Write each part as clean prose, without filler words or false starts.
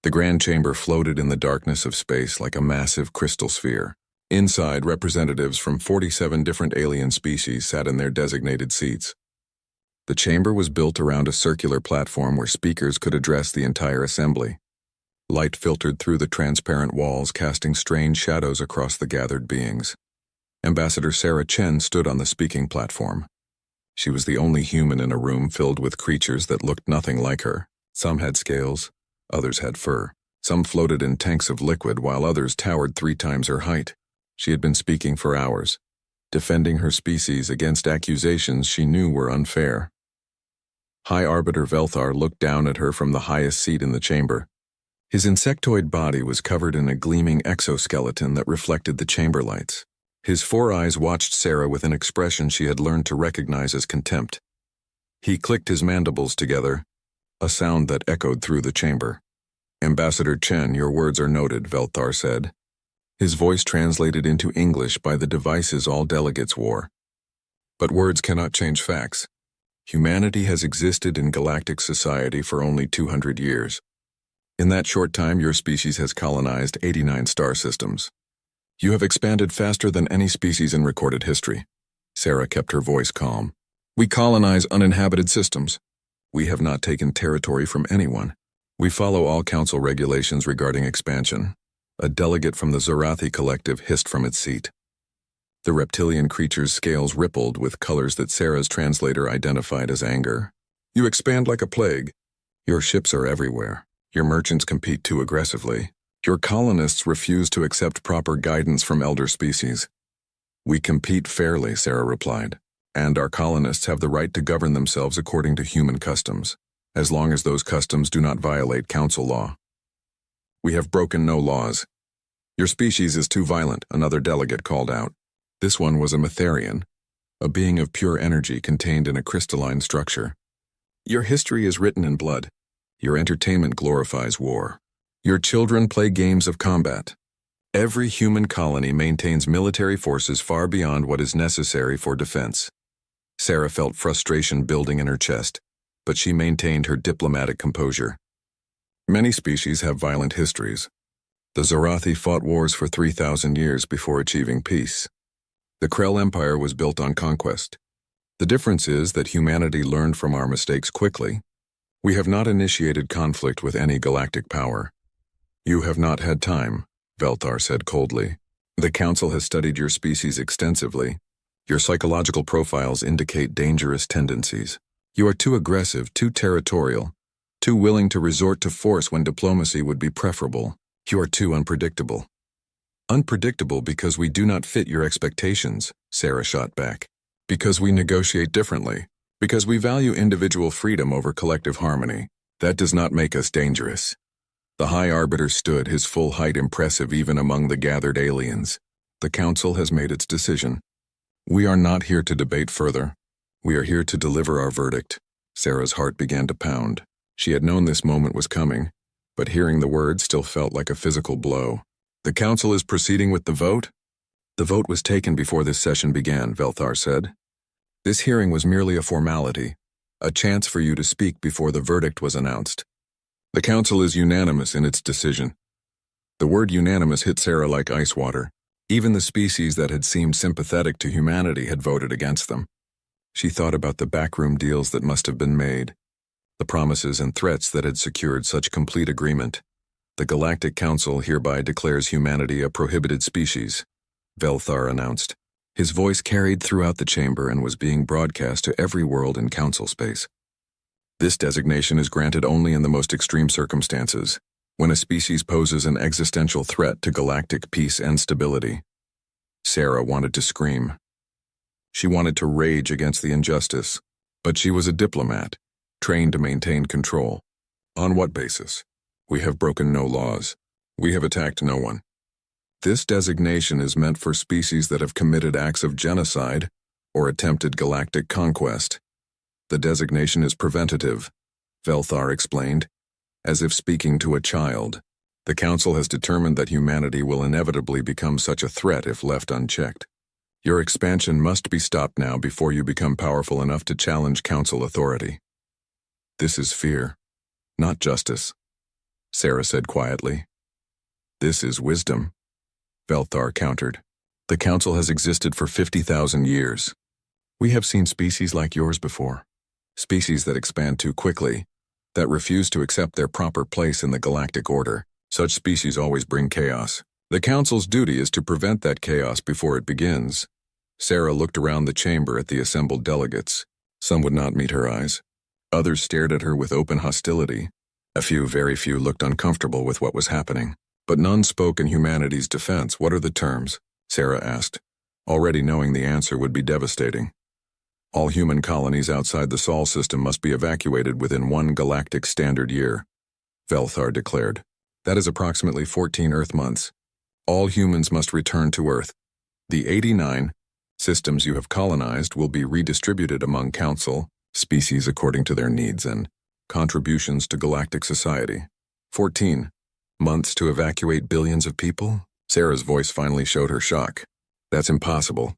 The grand chamber floated in the darkness of space like a massive crystal sphere. Inside, representatives from 47 different alien species sat in their designated seats. The chamber was built around a circular platform where speakers could address the entire assembly. Light filtered through the transparent walls, casting strange shadows across the gathered beings. Ambassador Sarah Chen stood on the speaking platform. She was the only human in a room filled with creatures that looked nothing like her. Some had scales, others had fur. Some floated in tanks of liquid, while others towered 3 times her height. She had been speaking for hours, defending her species against accusations she knew were unfair. High Arbiter Velthar looked down at her from the highest seat in the chamber. His insectoid body was covered in a gleaming exoskeleton that reflected the chamber lights. His 4 eyes watched Sarah with an expression she had learned to recognize as contempt. He clicked his mandibles together, a sound that echoed through the chamber. "Ambassador Chen, your words are noted," Velthar said. His voice translated into English by the devices all delegates wore. "But words cannot change facts. Humanity has existed in galactic society for only 200 years. In that short time, your species has colonized 89 star systems. You have expanded faster than any species in recorded history." Sarah kept her voice calm. "We colonize uninhabited systems. We have not taken territory from anyone. We follow all council regulations regarding expansion." A delegate from the Zorathi collective hissed from its seat. The reptilian creature's scales rippled with colors that Sarah's translator identified as anger. "You expand like a plague. Your ships are everywhere. Your merchants compete too aggressively. Your colonists refuse to accept proper guidance from elder species." "We compete fairly," Sarah replied, "and our colonists have the right to govern themselves according to human customs, as long as those customs do not violate council law." "We have broken no laws." "Your species is too violent," another delegate called out. This one was a Mytharian, a being of pure energy contained in a crystalline structure. "Your history is written in blood. Your entertainment glorifies war. Your children play games of combat. Every human colony maintains military forces far beyond what is necessary for defense." Sarah felt frustration building in her chest, but she maintained her diplomatic composure. "Many species have violent histories. The Zorathi fought wars for 3,000 years before achieving peace. The Krell Empire was built on conquest. The difference is that humanity learned from our mistakes quickly. We have not initiated conflict with any galactic power." "You have not had time," Velthar said coldly. "The Council has studied your species extensively. Your psychological profiles indicate dangerous tendencies. You are too aggressive, too territorial, too willing to resort to force when diplomacy would be preferable. You are too unpredictable." "Unpredictable because we do not fit your expectations," Sarah shot back. "Because we negotiate differently. Because we value individual freedom over collective harmony. That does not make us dangerous." The High Arbiter stood, his full height impressive even among the gathered aliens. "The Council has made its decision. We are not here to debate further. We are here to deliver our verdict." Sarah's heart began to pound. She had known this moment was coming, but hearing the words still felt like a physical blow. "The Council is proceeding with the vote?" "The vote was taken before this session began," Velthar said. "This hearing was merely a formality, a chance for you to speak before the verdict was announced. The Council is unanimous in its decision." The word unanimous hit Sarah like ice water. Even the species that had seemed sympathetic to humanity had voted against them. She thought about the backroom deals that must have been made, the promises and threats that had secured such complete agreement. "The Galactic Council hereby declares humanity a prohibited species," Velthar announced. His voice carried throughout the chamber and was being broadcast to every world in council space. "This designation is granted only in the most extreme circumstances, when a species poses an existential threat to galactic peace and stability." Sarah wanted to scream. She wanted to rage against the injustice, but she was a diplomat, trained to maintain control. "On what basis? We have broken no laws. We have attacked no one. This designation is meant for species that have committed acts of genocide or attempted galactic conquest. The designation is preventative," Velthar explained, as if speaking to a child. "The Council has determined that humanity will inevitably become such a threat if left unchecked. Your expansion must be stopped now before you become powerful enough to challenge Council authority. This is fear, not justice." Sarah said quietly. This is wisdom, Velthar countered. The Council has existed for 50,000 years. We have seen species like yours before. Species that expand too quickly, that refuse to accept their proper place in the galactic order. Such species always bring chaos. The Council's duty is to prevent that chaos before it begins. Sarah looked around the chamber at the assembled delegates. Some would not meet her eyes. Others stared at her with open hostility. Very few looked uncomfortable with what was happening. But none spoke in humanity's defense. What are the terms? Sarah asked, already knowing the answer would be devastating. All human colonies outside the Sol system must be evacuated within 1 galactic standard year, Velthar declared. That is approximately 14 Earth months. All humans must return to Earth. The 89 systems you have colonized will be redistributed among Council species according to their needs and contributions to galactic society. 14 months to evacuate billions of people? Sarah's voice finally showed her shock. That's impossible.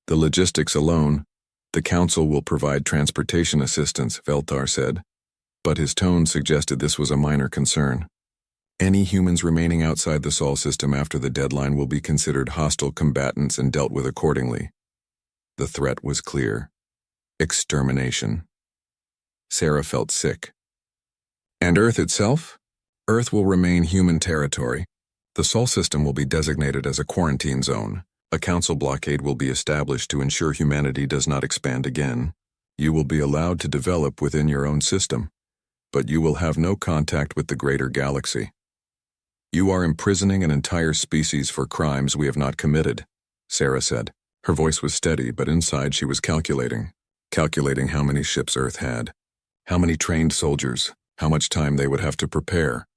The logistics alone, the Council will provide transportation assistance, Velthar said, but his tone suggested this was a minor concern. Any humans remaining outside the Sol system after the deadline will be considered hostile combatants and dealt with accordingly. The threat was clear. Extermination. Sarah felt sick. And Earth itself? Earth will remain human territory. The Sol system will be designated as a quarantine zone. A Council blockade will be established to ensure humanity does not expand again. You will be allowed to develop within your own system, but you will have no contact with the greater galaxy. You are imprisoning an entire species for crimes we have not committed, Sarah said. Her voice was steady, but inside she was calculating how many ships Earth had, how many trained soldiers, how much time they would have to prepare.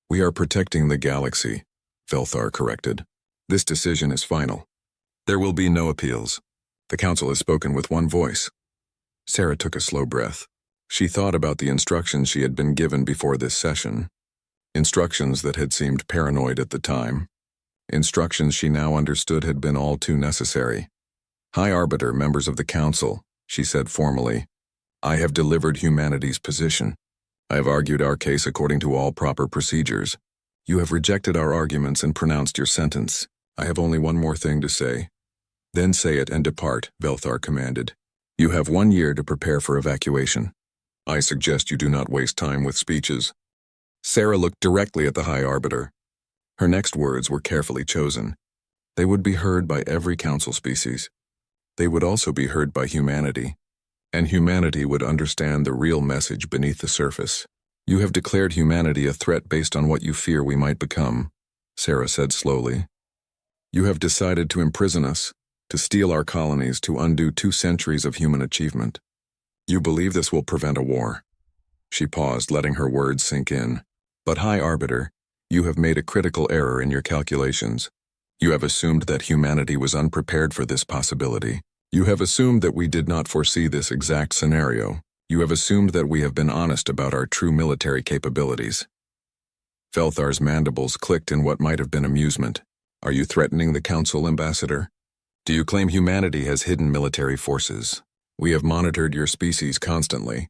We are protecting the galaxy, Velthar corrected. This decision is final. There will be no appeals. The Council has spoken with one voice. Sarah took a slow breath. She thought about the instructions she had been given before this session. Instructions that had seemed paranoid at the time. Instructions she now understood had been all too necessary. High Arbiter, members of the Council, she said formally, I have delivered humanity's position. I have argued our case according to all proper procedures. You have rejected our arguments and pronounced your sentence. I have only one more thing to say. Then say it and depart, Velthar commanded. You have 1 year to prepare for evacuation. I suggest you do not waste time with speeches. Sarah looked directly at the High Arbiter. Her next words were carefully chosen. They would be heard by every Council species. They would also be heard by humanity. And humanity would understand the real message beneath the surface. You have declared humanity a threat based on what you fear we might become, Sarah said slowly. You have decided to imprison us, to steal our colonies, to undo 2 centuries of human achievement. You believe this will prevent a war. She paused, letting her words sink in. But High Arbiter, you have made a critical error in your calculations. You have assumed that humanity was unprepared for this possibility. You have assumed that we did not foresee this exact scenario. You have assumed that we have been honest about our true military capabilities. Velthar's mandibles clicked in what might have been amusement. Are you threatening the Council, Ambassador? Do you claim humanity has hidden military forces? We have monitored your species constantly.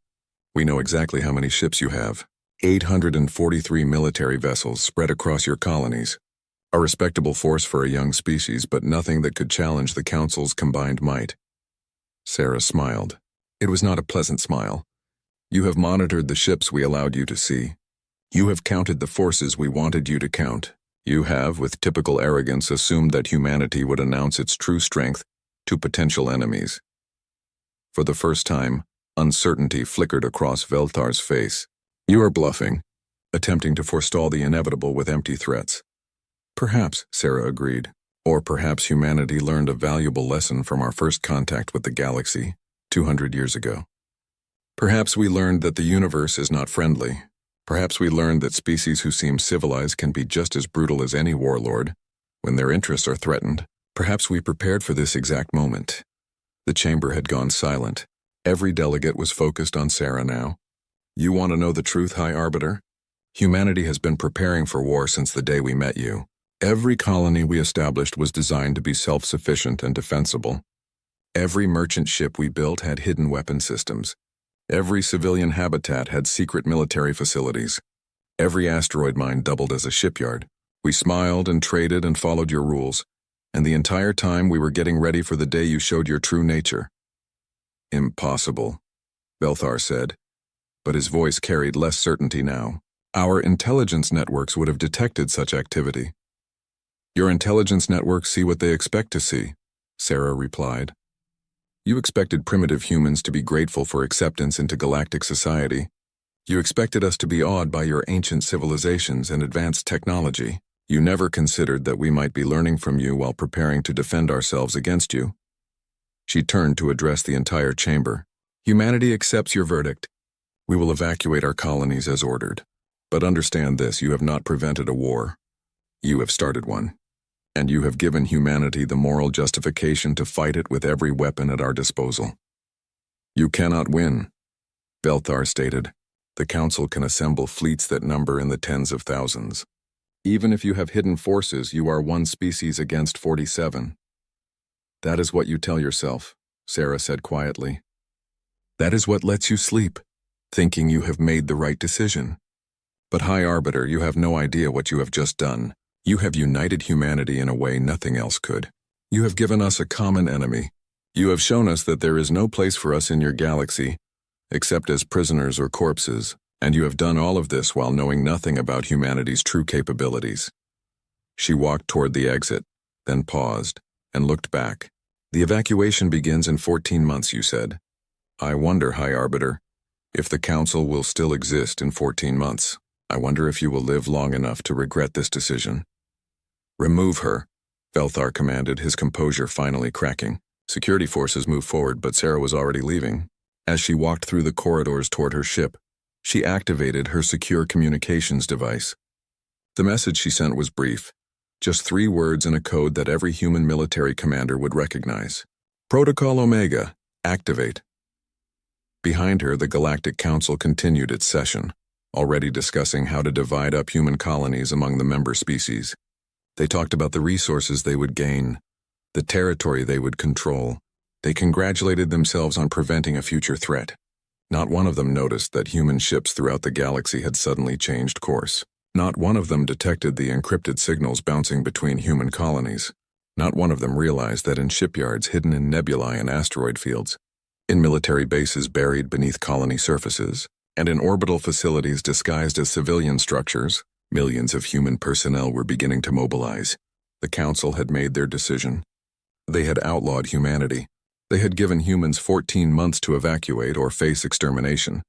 We know exactly how many ships you have. 843 military vessels spread across your colonies. A respectable force for a young species, but nothing that could challenge the Council's combined might. Sarah smiled. It was not a pleasant smile. You have monitored the ships we allowed you to see. You have counted the forces we wanted you to count. You have, with typical arrogance, assumed that humanity would announce its true strength to potential enemies. For the first time, uncertainty flickered across Velthar's face. You are bluffing, attempting to forestall the inevitable with empty threats. Perhaps, Sarah agreed. Or perhaps humanity learned a valuable lesson from our first contact with the galaxy 200 years ago. Perhaps we learned that the universe is not friendly. Perhaps we learned that species who seem civilized can be just as brutal as any warlord when their interests are threatened. Perhaps we prepared for this exact moment. The chamber had gone silent. Every delegate was focused on Sarah now. You want to know the truth, High Arbiter? Humanity has been preparing for war since the day we met you. Every colony we established was designed to be self-sufficient and defensible. Every merchant ship we built had hidden weapon systems. Every civilian habitat had secret military facilities. Every asteroid mine doubled as a shipyard. We smiled and traded and followed your rules, and the entire time we were getting ready for the day you showed your true nature." "Impossible," Belthar said, but his voice carried less certainty now. "Our intelligence networks would have detected such activity." "Your intelligence networks see what they expect to see," Sarah replied. "You expected primitive humans to be grateful for acceptance into galactic society. You expected us to be awed by your ancient civilizations and advanced technology. You never considered that we might be learning from you while preparing to defend ourselves against you." She turned to address the entire chamber. "Humanity accepts your verdict. We will evacuate our colonies as ordered. But understand this, you have not prevented a war. You have started one. And you have given humanity the moral justification to fight it with every weapon at our disposal." "You cannot win," Belthar stated. "The Council can assemble fleets that number in the tens of thousands. Even if you have hidden forces, you are one species against 47. "That is what you tell yourself," Sarah said quietly. "That is what lets you sleep, thinking you have made the right decision. But High Arbiter, you have no idea what you have just done. You have united humanity in a way nothing else could. You have given us a common enemy. You have shown us that there is no place for us in your galaxy, except as prisoners or corpses, and you have done all of this while knowing nothing about humanity's true capabilities." She walked toward the exit, then paused, and looked back. "The evacuation begins in 14 months, you said. I wonder, High Arbiter, if the Council will still exist in 14 months. I wonder if you will live long enough to regret this decision." "Remove her," Belthar commanded, his composure finally cracking. Security forces moved forward, but Sarah was already leaving. As she walked through the corridors toward her ship, she activated her secure communications device. The message she sent was brief, just 3 words in a code that every human military commander would recognize. "Protocol Omega, activate." Behind her, the Galactic Council continued its session, already discussing how to divide up human colonies among the member species. They talked about the resources they would gain, the territory they would control. They congratulated themselves on preventing a future threat. Not one of them noticed that human ships throughout the galaxy had suddenly changed course. Not one of them detected the encrypted signals bouncing between human colonies. Not one of them realized that in shipyards hidden in nebulae and asteroid fields, in military bases buried beneath colony surfaces, and in orbital facilities disguised as civilian structures, millions of human personnel were beginning to mobilize. The Council had made their decision. They had outlawed humanity. They had given humans 14 months to evacuate or face extermination.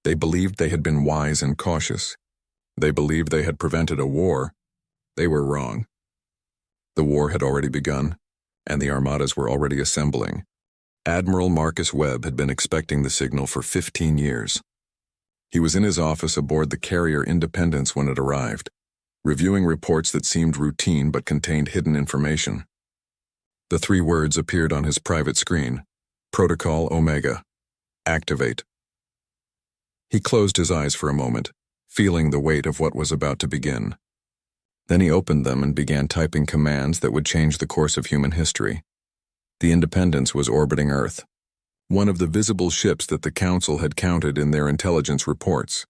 They believed they had been wise and cautious. They believed they had prevented a war. They were wrong. The war had already begun, and the armadas were already assembling. Admiral Marcus Webb had been expecting the signal for 15 years. He was in his office aboard the carrier Independence when it arrived, reviewing reports that seemed routine but contained hidden information. The 3 words appeared on his private screen: Protocol Omega, activate. He closed his eyes for a moment, feeling the weight of what was about to begin. Then he opened them and began typing commands that would change the course of human history. The Independence was orbiting Earth, one of the visible ships that the Council had counted in their intelligence reports.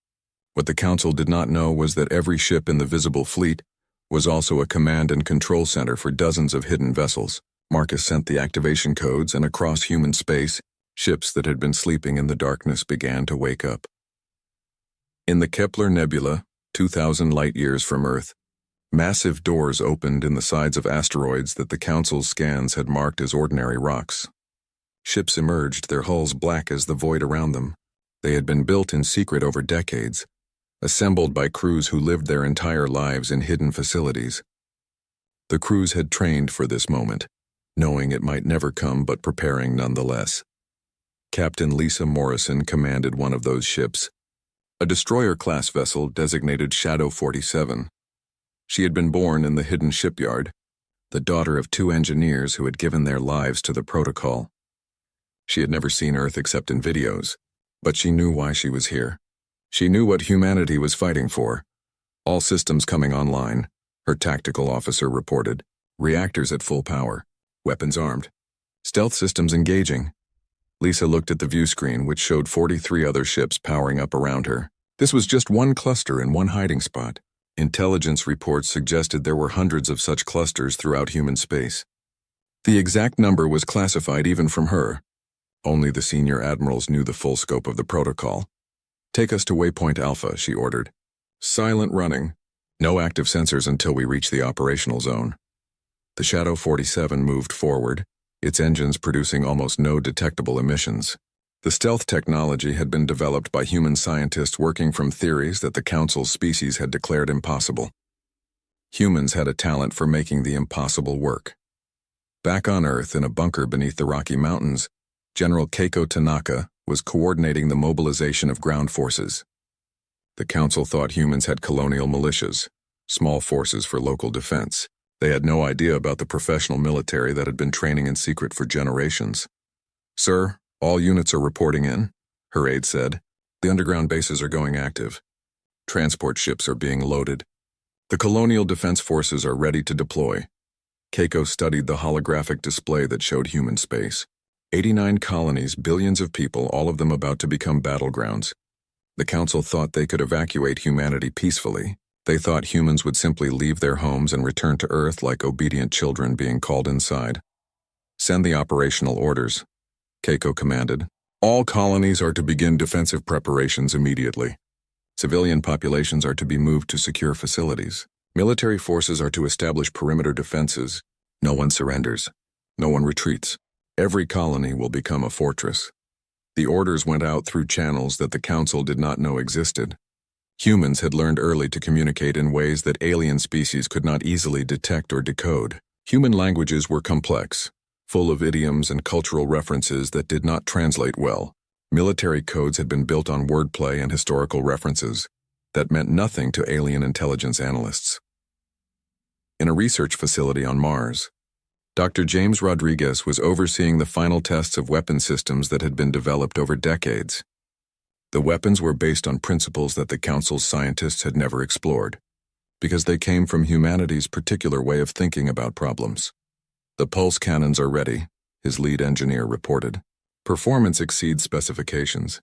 What the Council did not know was that every ship in the visible fleet was also a command and control center for dozens of hidden vessels. Marcus sent the activation codes, and across human space, ships that had been sleeping in the darkness began to wake up. In the Kepler Nebula, 2,000 light-years from Earth, massive doors opened in the sides of asteroids that the Council's scans had marked as ordinary rocks. Ships emerged, their hulls black as the void around them. They had been built in secret over decades, assembled by crews who lived their entire lives in hidden facilities. The crews had trained for this moment, knowing it might never come but preparing nonetheless. Captain Lisa Morrison commanded one of those ships, a destroyer-class vessel designated Shadow 47. She had been born in the hidden shipyard, the daughter of 2 engineers who had given their lives to the protocol. She had never seen Earth except in videos, but she knew why she was here. She knew what humanity was fighting for. All systems coming online, her tactical officer reported. Reactors at full power, weapons armed, stealth systems engaging. Lisa looked at the view screen, which showed 43 other ships powering up around her. This was just one cluster in one hiding spot. Intelligence reports suggested there were hundreds of such clusters throughout human space. The exact number was classified even from her. Only the senior admirals knew the full scope of the protocol. "Take us to Waypoint Alpha," she ordered. "Silent running. No active sensors until we reach the operational zone." The Shadow 47 moved forward, its engines producing almost no detectable emissions. The stealth technology had been developed by human scientists working from theories that the Council's species had declared impossible. Humans had a talent for making the impossible work. Back on Earth, in a bunker beneath the Rocky Mountains, General Keiko Tanaka was coordinating the mobilization of ground forces. The Council thought humans had colonial militias, small forces for local defense. They had no idea about the professional military that had been training in secret for generations. "Sir, all units are reporting in," her aide said. "The underground bases are going active. Transport ships are being loaded. The colonial defense forces are ready to deploy." Keiko studied the holographic display that showed human space. 89 colonies, billions of people, all of them about to become battlegrounds. The Council thought they could evacuate humanity peacefully. They thought humans would simply leave their homes and return to Earth like obedient children being called inside. "Send the operational orders," Keiko commanded. "All colonies are to begin defensive preparations immediately. Civilian populations are to be moved to secure facilities. Military forces are to establish perimeter defenses. No one surrenders. No one retreats. Every colony will become a fortress." The orders went out through channels that the Council did not know existed. Humans had learned early to communicate in ways that alien species could not easily detect or decode. Human languages were complex, full of idioms and cultural references that did not translate well. Military codes had been built on wordplay and historical references that meant nothing to alien intelligence analysts. In a research facility on Mars, Dr. James Rodriguez was overseeing the final tests of weapon systems that had been developed over decades. The weapons were based on principles that the Council's scientists had never explored, because they came from humanity's particular way of thinking about problems. "The pulse cannons are ready," his lead engineer reported. "Performance exceeds specifications.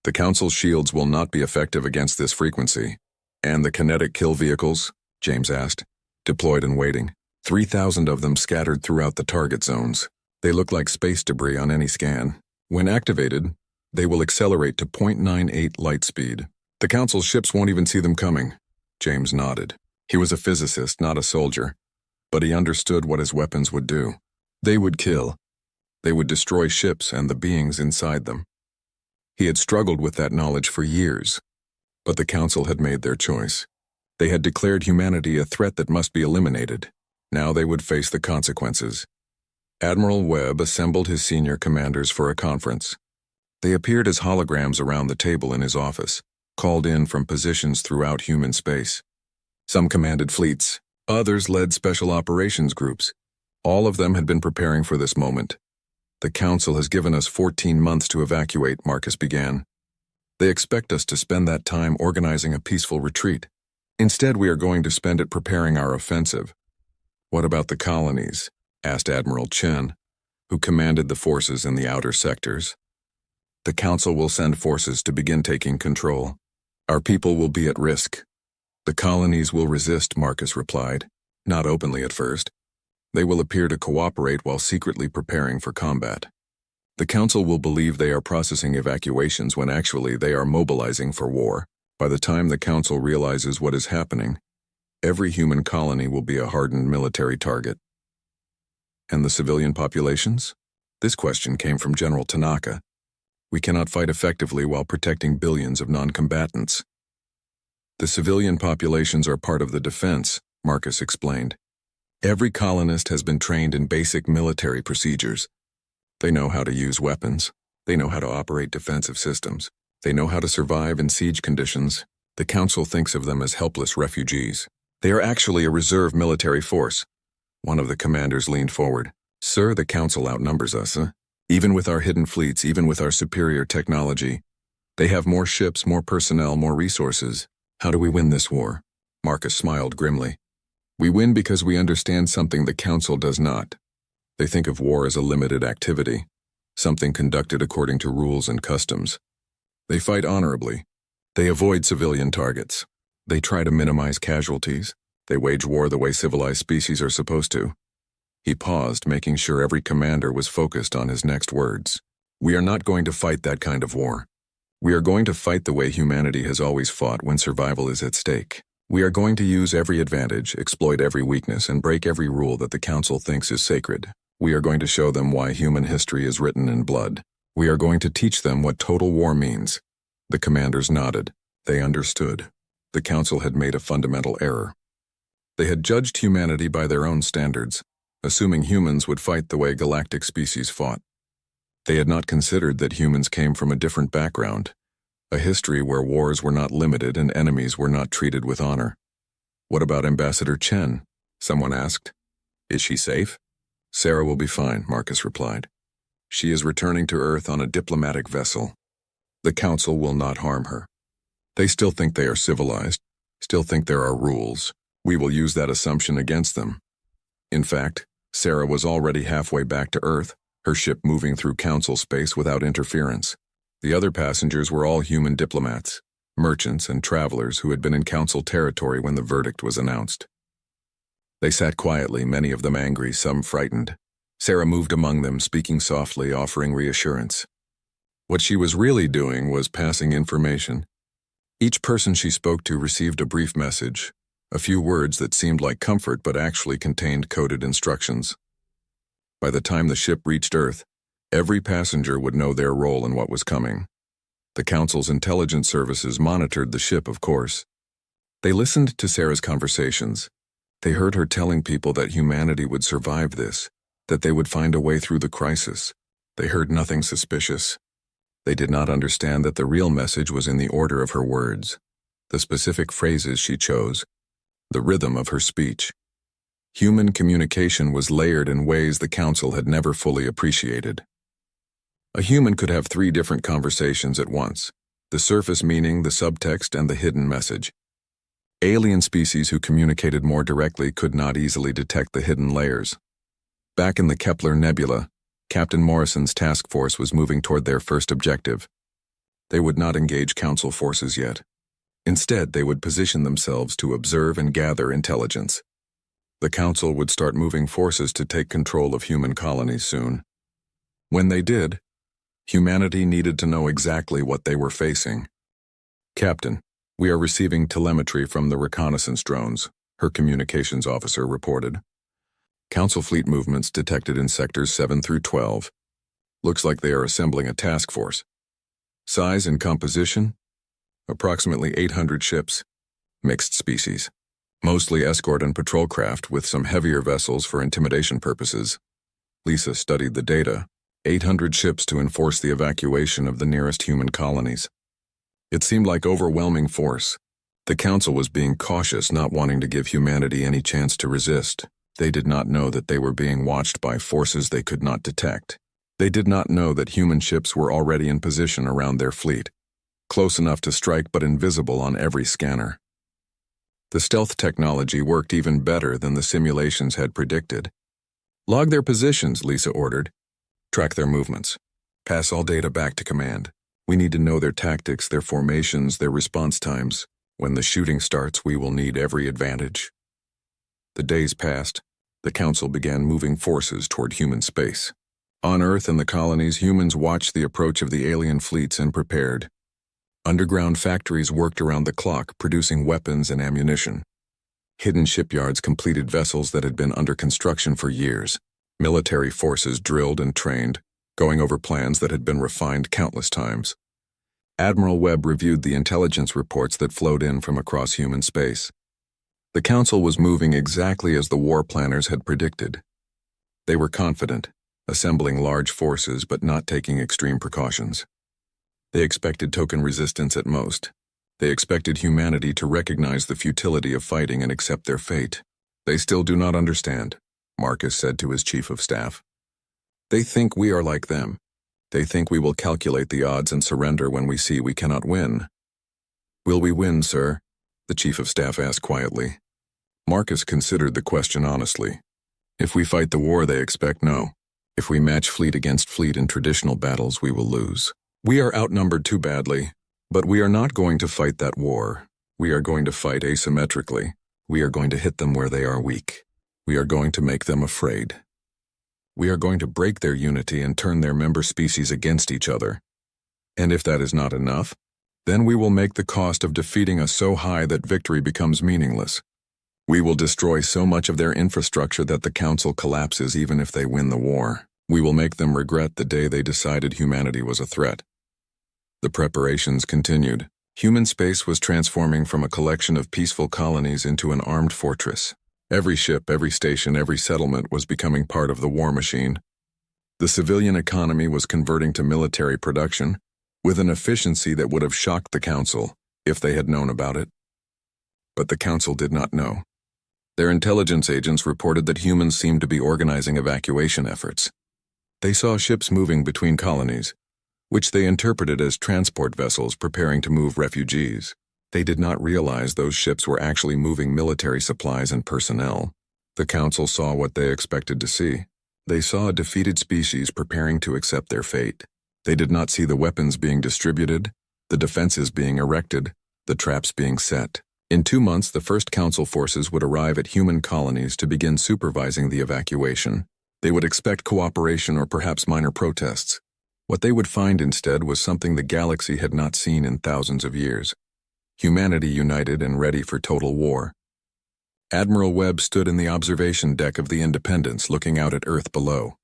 The Council's shields will not be effective against this frequency." "And the kinetic kill vehicles?" James asked. "Deployed and waiting. 3,000 of them scattered throughout the target zones. They look like space debris on any scan. When activated, they will accelerate to 0.98 light speed. The Council's ships won't even see them coming." James nodded. He was a physicist, not a soldier, but he understood what his weapons would do. They would kill. They would destroy ships and the beings inside them. He had struggled with that knowledge for years, but the Council had made their choice. They had declared humanity a threat that must be eliminated. Now they would face the consequences. Admiral Webb assembled his senior commanders for a conference. They appeared as holograms around the table in his office, called in from positions throughout human space. Some commanded fleets, others led special operations groups. All of them had been preparing for this moment. "The Council has given us 14 months to evacuate," Marcus began. "They expect us to spend that time organizing a peaceful retreat. Instead, we are going to spend it preparing our offensive." "What about the colonies?" asked Admiral Chen, who commanded the forces in the outer sectors. "The Council will send forces to begin taking control. Our people will be at risk." "The colonies will resist," Marcus replied. "Not openly at first. They will appear to cooperate while secretly preparing for combat. The Council will believe they are processing evacuations when actually they are mobilizing for war. By the time the Council realizes what is happening, every human colony will be a hardened military target." "And the civilian populations?" This question came from General Tanaka. "We cannot fight effectively while protecting billions of non-combatants." "The civilian populations are part of the defense," Marcus explained. "Every colonist has been trained in basic military procedures. They know how to use weapons. They know how to operate defensive systems. They know how to survive in siege conditions. The Council thinks of them as helpless refugees. They are actually a reserve military force." One of the commanders leaned forward. "Sir, the Council outnumbers us, huh? Even with our hidden fleets, even with our superior technology. They have more ships, more personnel, more resources. How do we win this war?" Marcus smiled grimly. "We win because we understand something the Council does not. They think of war as a limited activity, something conducted according to rules and customs. They fight honorably. They avoid civilian targets. They try to minimize casualties. They wage war the way civilized species are supposed to. He paused, making sure every commander was focused on his next words. We are not going to fight that kind of war. We are going to fight the way humanity has always fought when survival is at stake. We are going to use every advantage, exploit every weakness, and break every rule that the Council thinks is sacred. We are going to show them why human history is written in blood. We are going to teach them what total war means. The commanders nodded. They understood. The Council had made a fundamental error. They had judged humanity by their own standards, assuming humans would fight the way galactic species fought. They had not considered that humans came from a different background, a history where wars were not limited and enemies were not treated with honor. What about Ambassador Chen? Someone asked. Is she safe? Sarah will be fine, Marcus replied. She is returning to Earth on a diplomatic vessel. The Council will not harm her. They still think they are civilized, still think there are rules. We will use that assumption against them. In fact, Sarah was already halfway back to Earth, her ship moving through Council space without interference. The other passengers were all human diplomats, merchants, and travelers who had been in Council territory when the verdict was announced. They sat quietly, many of them angry, some frightened. Sarah moved among them, speaking softly, offering reassurance. What she was really doing was passing information. Each person she spoke to received a brief message, a few words that seemed like comfort but actually contained coded instructions. By the time the ship reached Earth, every passenger would know their role in what was coming. The Council's intelligence services monitored the ship, of course. They listened to Sarah's conversations. They heard her telling people that humanity would survive this, that they would find a way through the crisis. They heard nothing suspicious. They did not understand that the real message was in the order of her words, the specific phrases she chose, the rhythm of her speech. Human communication was layered in ways the Council had never fully appreciated. A human could have 3 different conversations at once, the surface meaning, the subtext, and the hidden message. Alien species who communicated more directly could not easily detect the hidden layers. Back in the Kepler Nebula, Captain Morrison's task force was moving toward their first objective. They would not engage Council forces yet. Instead, they would position themselves to observe and gather intelligence. The Council would start moving forces to take control of human colonies soon. When they did, humanity needed to know exactly what they were facing. Captain, we are receiving telemetry from the reconnaissance drones, her communications officer reported. Council fleet movements detected in sectors 7 through 12. Looks like they are assembling a task force. Size and composition? Approximately 800 ships. Mixed species. Mostly escort and patrol craft with some heavier vessels for intimidation purposes. Lisa studied the data. 800 ships to enforce the evacuation of the nearest human colonies. It seemed like overwhelming force. The Council was being cautious, not wanting to give humanity any chance to resist. They did not know that they were being watched by forces they could not detect. They did not know that human ships were already in position around their fleet, close enough to strike but invisible on every scanner. The stealth technology worked even better than the simulations had predicted. Log their positions, Lisa ordered. Track their movements. Pass all data back to command. We need to know their tactics, their formations, their response times. When the shooting starts, we will need every advantage. The days passed. The Council began moving forces toward human space. On Earth and the colonies, humans watched the approach of the alien fleets and prepared. Underground factories worked around the clock, producing weapons and ammunition. Hidden shipyards completed vessels that had been under construction for years. Military forces drilled and trained, going over plans that had been refined countless times. Admiral Webb reviewed the intelligence reports that flowed in from across human space. The Council was moving exactly as the war planners had predicted. They were confident, assembling large forces but not taking extreme precautions. They expected token resistance at most. They expected humanity to recognize the futility of fighting and accept their fate. They still do not understand, Marcus said to his chief of staff. They think we are like them. They think we will calculate the odds and surrender when we see we cannot win. Will we win, sir? The chief of staff asked quietly. Marcus considered the question honestly. If we fight the war, they expect no. If we match fleet against fleet in traditional battles, we will lose. We are outnumbered too badly. But we are not going to fight that war. We are going to fight asymmetrically. We are going to hit them where they are weak. We are going to make them afraid. We are going to break their unity and turn their member species against each other. And if that is not enough, then we will make the cost of defeating us so high that victory becomes meaningless. We will destroy so much of their infrastructure that the Council collapses even if they win the war. We will make them regret the day they decided humanity was a threat. The preparations continued. Human space was transforming from a collection of peaceful colonies into an armed fortress. Every ship, every station, every settlement was becoming part of the war machine. The civilian economy was converting to military production, with an efficiency that would have shocked the Council if they had known about it. But the Council did not know. Their intelligence agents reported that humans seemed to be organizing evacuation efforts. They saw ships moving between colonies, which they interpreted as transport vessels preparing to move refugees. They did not realize those ships were actually moving military supplies and personnel. The Council saw what they expected to see. They saw a defeated species preparing to accept their fate. They did not see the weapons being distributed, the defenses being erected, the traps being set. In 2 months, the first Council forces would arrive at human colonies to begin supervising the evacuation. They would expect cooperation or perhaps minor protests. What they would find instead was something the galaxy had not seen in thousands of years. Humanity united and ready for total war. Admiral Webb stood in the observation deck of the Independence looking out at Earth below.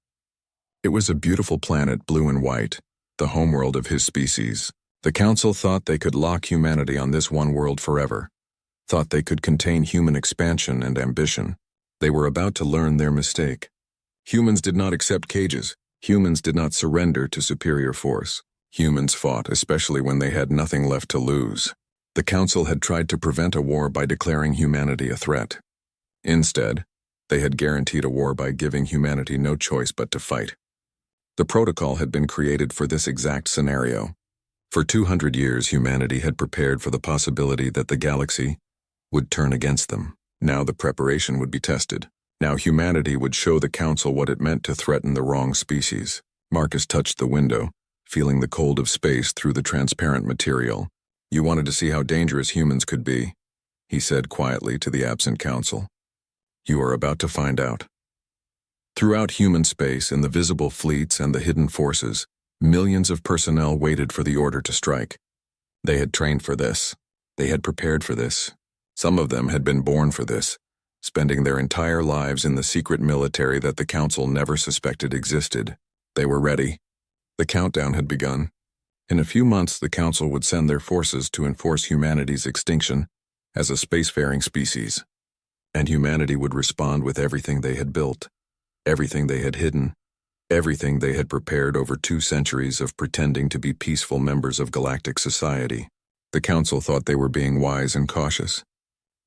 It was a beautiful planet, blue and white, the homeworld of his species. The Council thought they could lock humanity on this one world forever, thought they could contain human expansion and ambition. They were about to learn their mistake. Humans did not accept cages. Humans did not surrender to superior force. Humans fought, especially when they had nothing left to lose. The Council had tried to prevent a war by declaring humanity a threat. Instead, they had guaranteed a war by giving humanity no choice but to fight. The protocol had been created for this exact scenario. For 200 years, humanity had prepared for the possibility that the galaxy would turn against them. Now the preparation would be tested. Now humanity would show the Council what it meant to threaten the wrong species. Marcus touched the window, feeling the cold of space through the transparent material. You wanted to see how dangerous humans could be, he said quietly to the absent Council. You are about to find out. Throughout human space, in the visible fleets and the hidden forces, millions of personnel waited for the order to strike. They had trained for this. They had prepared for this. Some of them had been born for this, spending their entire lives in the secret military that the Council never suspected existed. They were ready. The countdown had begun. In a few months, the Council would send their forces to enforce humanity's extinction as a spacefaring species. And humanity would respond with everything they had built, everything they had hidden, everything they had prepared over 2 centuries of pretending to be peaceful members of galactic society. The Council thought they were being wise and cautious.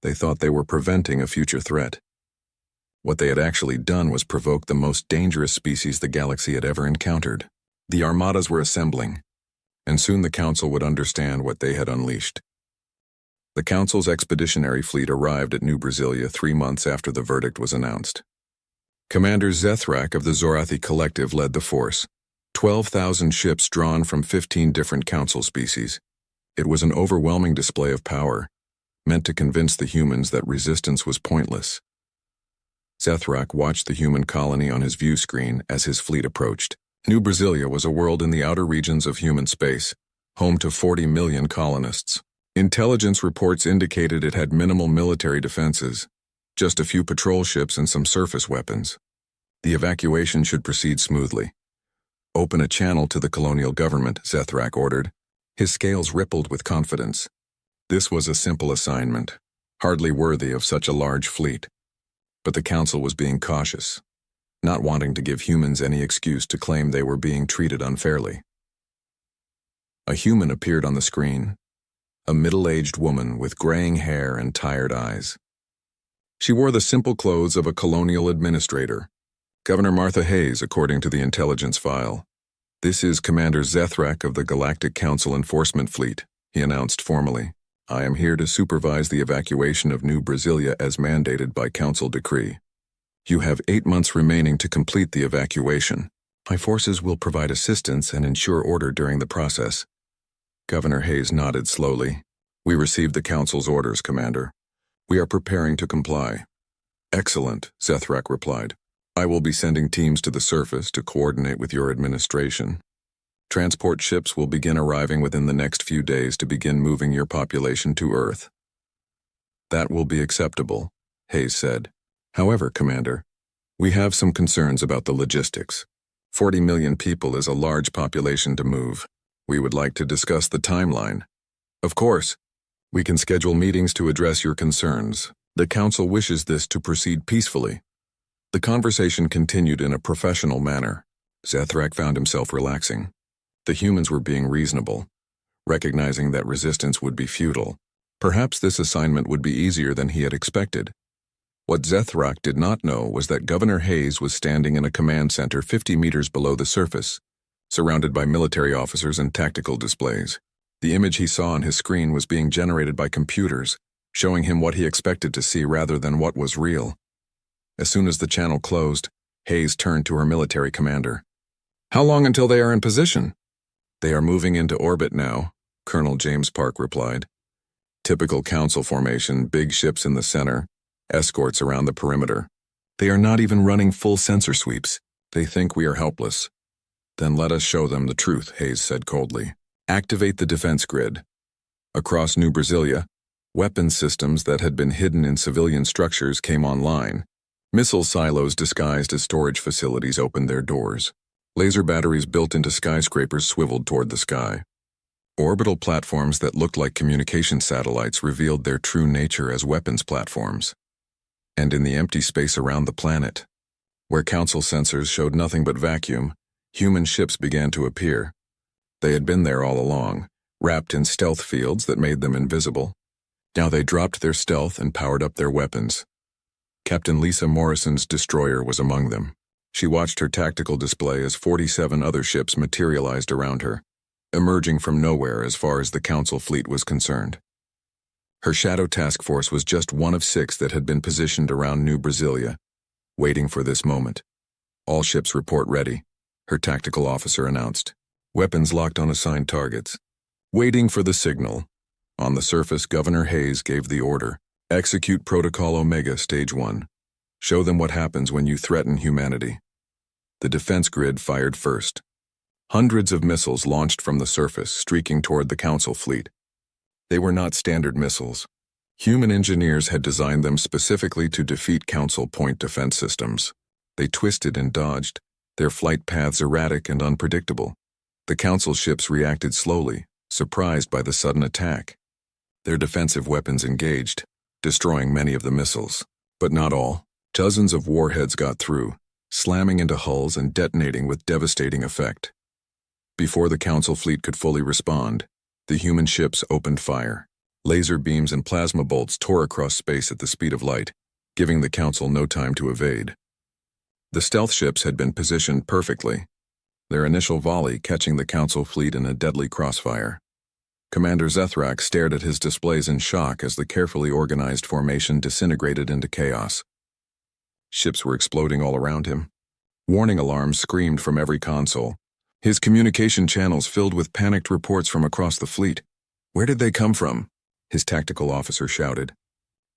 They thought they were preventing a future threat. What they had actually done was provoke the most dangerous species the galaxy had ever encountered. The armadas were assembling, and soon the Council would understand what they had unleashed. The Council's expeditionary fleet arrived at New Brasilia 3 months after the verdict was announced. Commander Zethrak of the Zorathi Collective led the force, 12,000 ships drawn from 15 different Council species. It was an overwhelming display of power, meant to convince the humans that resistance was pointless. Zethrak watched the human colony on his view screen as his fleet approached. New Brasilia was a world in the outer regions of human space, home to 40 million colonists. Intelligence reports indicated it had minimal military defenses, just a few patrol ships and some surface weapons. The evacuation should proceed smoothly. Open a channel to the colonial government, Zethrak ordered. His scales rippled with confidence. This was a simple assignment, hardly worthy of such a large fleet. But the Council was being cautious, not wanting to give humans any excuse to claim they were being treated unfairly. A human appeared on the screen, a middle-aged woman with graying hair and tired eyes. She wore the simple clothes of a colonial administrator, Governor Martha Hayes, according to the intelligence file. This is Commander Zethrak of the Galactic Council Enforcement Fleet, he announced formally. I am here to supervise the evacuation of New Brasilia as mandated by Council decree. You have 8 months remaining to complete the evacuation. My forces will provide assistance and ensure order during the process. Governor Hayes nodded slowly. We received the Council's orders, Commander. We are preparing to comply. Excellent, Zethrak replied. I will be sending teams to the surface to coordinate with your administration. Transport ships will begin arriving within the next few days to begin moving your population to Earth. That will be acceptable, Hayes said. However, Commander, we have some concerns about the logistics. 40 million people is a large population to move. We would like to discuss the timeline. Of course, we can schedule meetings to address your concerns. The Council wishes this to proceed peacefully. The conversation continued in a professional manner. Zethrak found himself relaxing. The humans were being reasonable, recognizing that resistance would be futile. Perhaps this assignment would be easier than he had expected. What Zethrak did not know was that Governor Hayes was standing in a command center 50 meters below the surface, surrounded by military officers and tactical displays. The image he saw on his screen was being generated by computers, showing him what he expected to see rather than what was real. As soon as the channel closed, Hayes turned to her military commander. How long until they are in position? They are moving into orbit now, Colonel James Park replied. Typical Council formation, big ships in the center, escorts around the perimeter. They are not even running full sensor sweeps. They think we are helpless. Then let us show them the truth, Hayes said coldly. Activate the defense grid. Across New Brasilia, weapons systems that had been hidden in civilian structures came online. Missile silos disguised as storage facilities opened their doors. Laser batteries built into skyscrapers swiveled toward the sky. Orbital platforms that looked like communication satellites revealed their true nature as weapons platforms. And in the empty space around the planet, where Council sensors showed nothing but vacuum, human ships began to appear. They had been there all along, wrapped in stealth fields that made them invisible. Now they dropped their stealth and powered up their weapons. Captain Lisa Morrison's destroyer was among them. She watched her tactical display as 47 other ships materialized around her, emerging from nowhere as far as the Council fleet was concerned. Her Shadow Task Force was just one of 6 that had been positioned around New Brasilia, waiting for this moment. All ships report ready, her tactical officer announced. Weapons locked on assigned targets. Waiting for the signal. On the surface, Governor Hayes gave the order. Execute Protocol Omega Stage 1. Show them what happens when you threaten humanity. The defense grid fired first. Hundreds of missiles launched from the surface, streaking toward the Council fleet. They were not standard missiles. Human engineers had designed them specifically to defeat Council point defense systems. They twisted and dodged, their flight paths erratic and unpredictable. The Council ships reacted slowly, surprised by the sudden attack. Their defensive weapons engaged, destroying many of the missiles, but not all. Dozens of warheads got through, slamming into hulls and detonating with devastating effect. Before the Council fleet could fully respond, the human ships opened fire. Laser beams and plasma bolts tore across space at the speed of light, giving the Council no time to evade. The stealth ships had been positioned perfectly, their initial volley catching the Council fleet in a deadly crossfire. Commander Zethrak stared at his displays in shock as the carefully organized formation disintegrated into chaos. Ships were exploding all around him. Warning alarms screamed from every console. His communication channels filled with panicked reports from across the fleet. Where did they come from? His tactical officer shouted.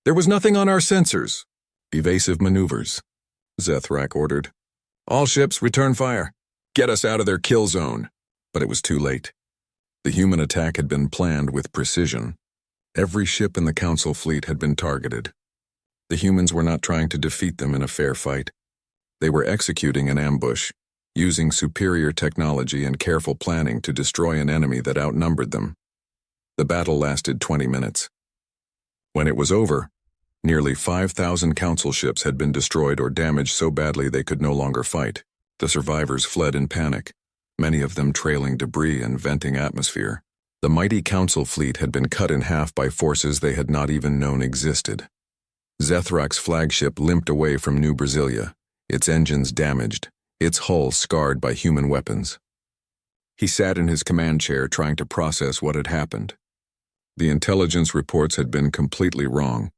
There was nothing on our sensors. Evasive maneuvers, Zethrak ordered. All ships return fire. Get us out of their kill zone. But it was too late. The human attack had been planned with precision. Every ship in the Council fleet had been targeted. The humans were not trying to defeat them in a fair fight. They were executing an ambush, using superior technology and careful planning to destroy an enemy that outnumbered them. The battle lasted 20 minutes. When it was over, nearly 5,000 Council ships had been destroyed or damaged so badly they could no longer fight. The survivors fled in panic, many of them trailing debris and venting atmosphere. The mighty Council fleet had been cut in half by forces they had not even known existed. Zethrak's flagship limped away from New Brasilia, its engines damaged, its hull scarred by human weapons. He sat in his command chair trying to process what had happened. The intelligence reports had been completely wrong.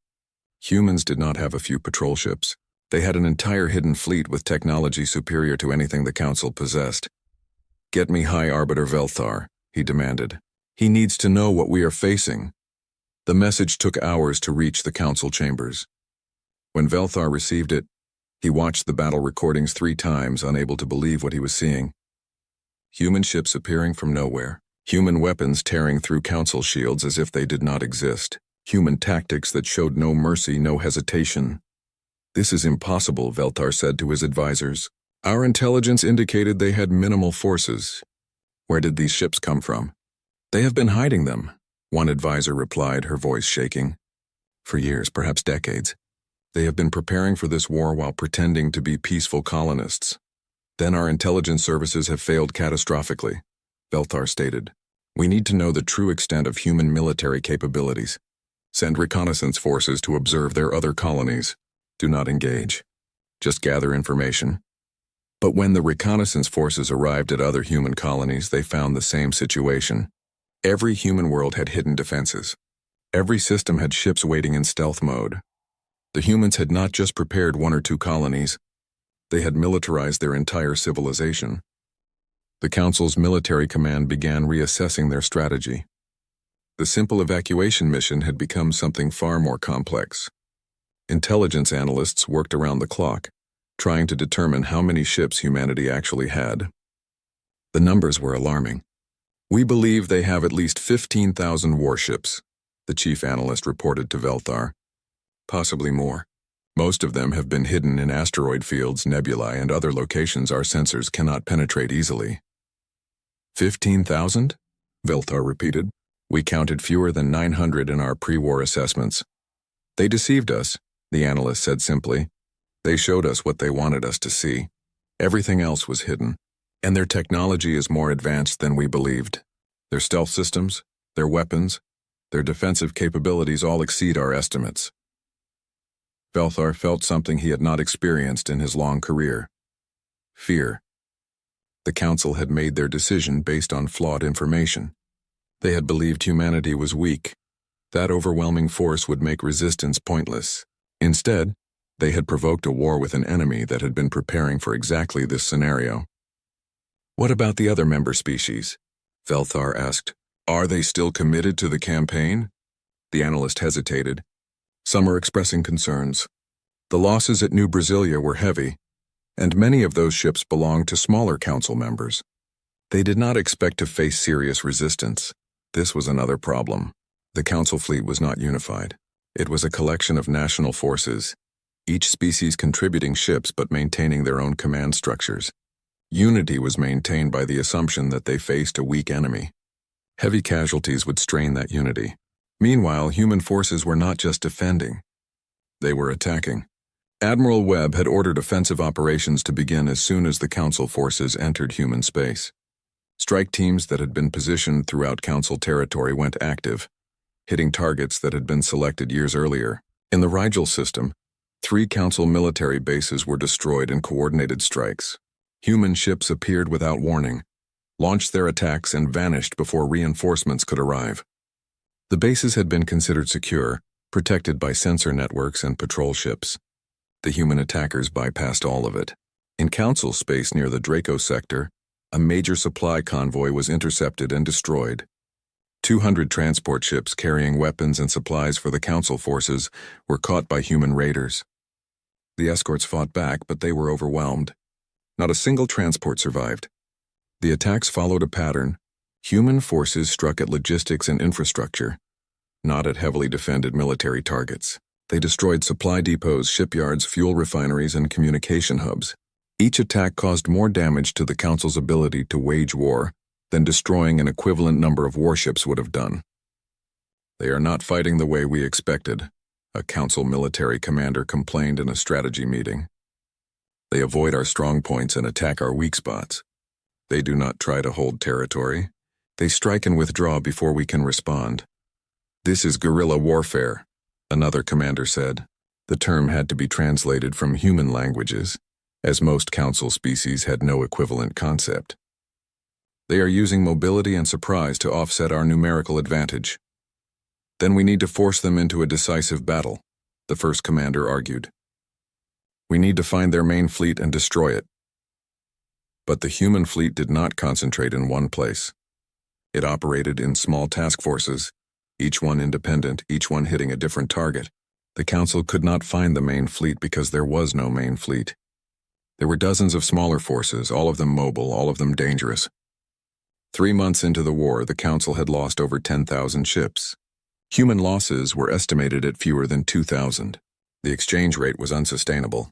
Humans did not have a few patrol ships. They had an entire hidden fleet with technology superior to anything the Council possessed. Get me High Arbiter Velthar, he demanded. He needs to know what we are facing. The message took hours to reach the council chambers. When Velthar received it, he watched the battle recordings 3 times, unable to believe what he was seeing. Human ships appearing from nowhere. Human weapons tearing through council shields as if they did not exist. Human tactics that showed no mercy, no hesitation. This is impossible, Velthar said to his advisors. Our intelligence indicated they had minimal forces. Where did these ships come from? They have been hiding them, one advisor replied, her voice shaking. For years, perhaps decades. They have been preparing for this war while pretending to be peaceful colonists. Then our intelligence services have failed catastrophically, Velthar stated. We need to know the true extent of human military capabilities. Send reconnaissance forces to observe their other colonies. Do not engage. Just gather information. But when the reconnaissance forces arrived at other human colonies, they found the same situation. Every human world had hidden defenses. Every system had ships waiting in stealth mode. The humans had not just prepared 1 or 2 colonies, they had militarized their entire civilization. The Council's military command began reassessing their strategy. The simple evacuation mission had become something far more complex. Intelligence analysts worked around the clock, trying to determine how many ships humanity actually had. The numbers were alarming. We believe they have at least 15,000 warships, the chief analyst reported to Velthar. Possibly more. Most of them have been hidden in asteroid fields, nebulae, and other locations our sensors cannot penetrate easily. 15,000? Velthar repeated. We counted fewer than 900 in our pre-war assessments. They deceived us, the analyst said simply. They showed us what they wanted us to see. Everything else was hidden. And their technology is more advanced than we believed. Their stealth systems, their weapons, their defensive capabilities all exceed our estimates. Velthar felt something he had not experienced in his long career. Fear. The Council had made their decision based on flawed information. They had believed humanity was weak. That overwhelming force would make resistance pointless. Instead, they had provoked a war with an enemy that had been preparing for exactly this scenario. What about the other member species? Velthar asked. Are they still committed to the campaign? The analyst hesitated. Some are expressing concerns. The losses at New Brasilia were heavy, and many of those ships belonged to smaller council members. They did not expect to face serious resistance. This was another problem. The council fleet was not unified. It was a collection of national forces, each species contributing ships but maintaining their own command structures. Unity was maintained by the assumption that they faced a weak enemy. Heavy casualties would strain that unity. Meanwhile, human forces were not just defending. They were attacking. Admiral Webb had ordered offensive operations to begin as soon as the Council forces entered human space. Strike teams that had been positioned throughout Council territory went active, hitting targets that had been selected years earlier. In the Rigel system, 3 Council military bases were destroyed in coordinated strikes. Human ships appeared without warning, launched their attacks, and vanished before reinforcements could arrive. The bases had been considered secure, protected by sensor networks and patrol ships. The human attackers bypassed all of it. In Council space near the Draco sector, a major supply convoy was intercepted and destroyed. 200 transport ships carrying weapons and supplies for the Council forces were caught by human raiders. The escorts fought back, but they were overwhelmed. Not a single transport survived. The attacks followed a pattern. Human forces struck at logistics and infrastructure, not at heavily defended military targets. They destroyed supply depots, shipyards, fuel refineries, and communication hubs. Each attack caused more damage to the Council's ability to wage war than destroying an equivalent number of warships would have done. They are not fighting the way we expected, a Council military commander complained in a strategy meeting. They avoid our strong points and attack our weak spots. They do not try to hold territory. They strike and withdraw before we can respond. This is guerrilla warfare, another commander said. The term had to be translated from human languages, as most Council species had no equivalent concept. They are using mobility and surprise to offset our numerical advantage. Then we need to force them into a decisive battle, the first commander argued. We need to find their main fleet and destroy it. But the human fleet did not concentrate in one place. It operated in small task forces, each one independent, each one hitting a different target. The Council could not find the main fleet because there was no main fleet. There were dozens of smaller forces, all of them mobile, all of them dangerous. 3 months into the war, the Council had lost over 10,000 ships. Human losses were estimated at fewer than 2,000. The exchange rate was unsustainable.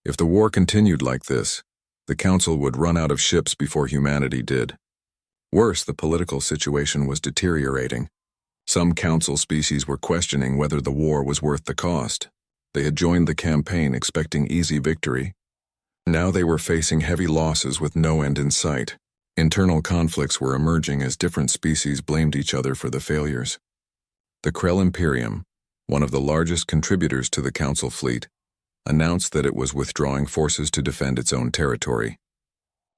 If the war continued like this, the Council would run out of ships before humanity did. Worse, the political situation was deteriorating. Some Council species were questioning whether the war was worth the cost. They had joined the campaign expecting easy victory. Now they were facing heavy losses with no end in sight. Internal conflicts were emerging as different species blamed each other for the failures. The Krell Imperium, one of the largest contributors to the Council fleet, announced that it was withdrawing forces to defend its own territory.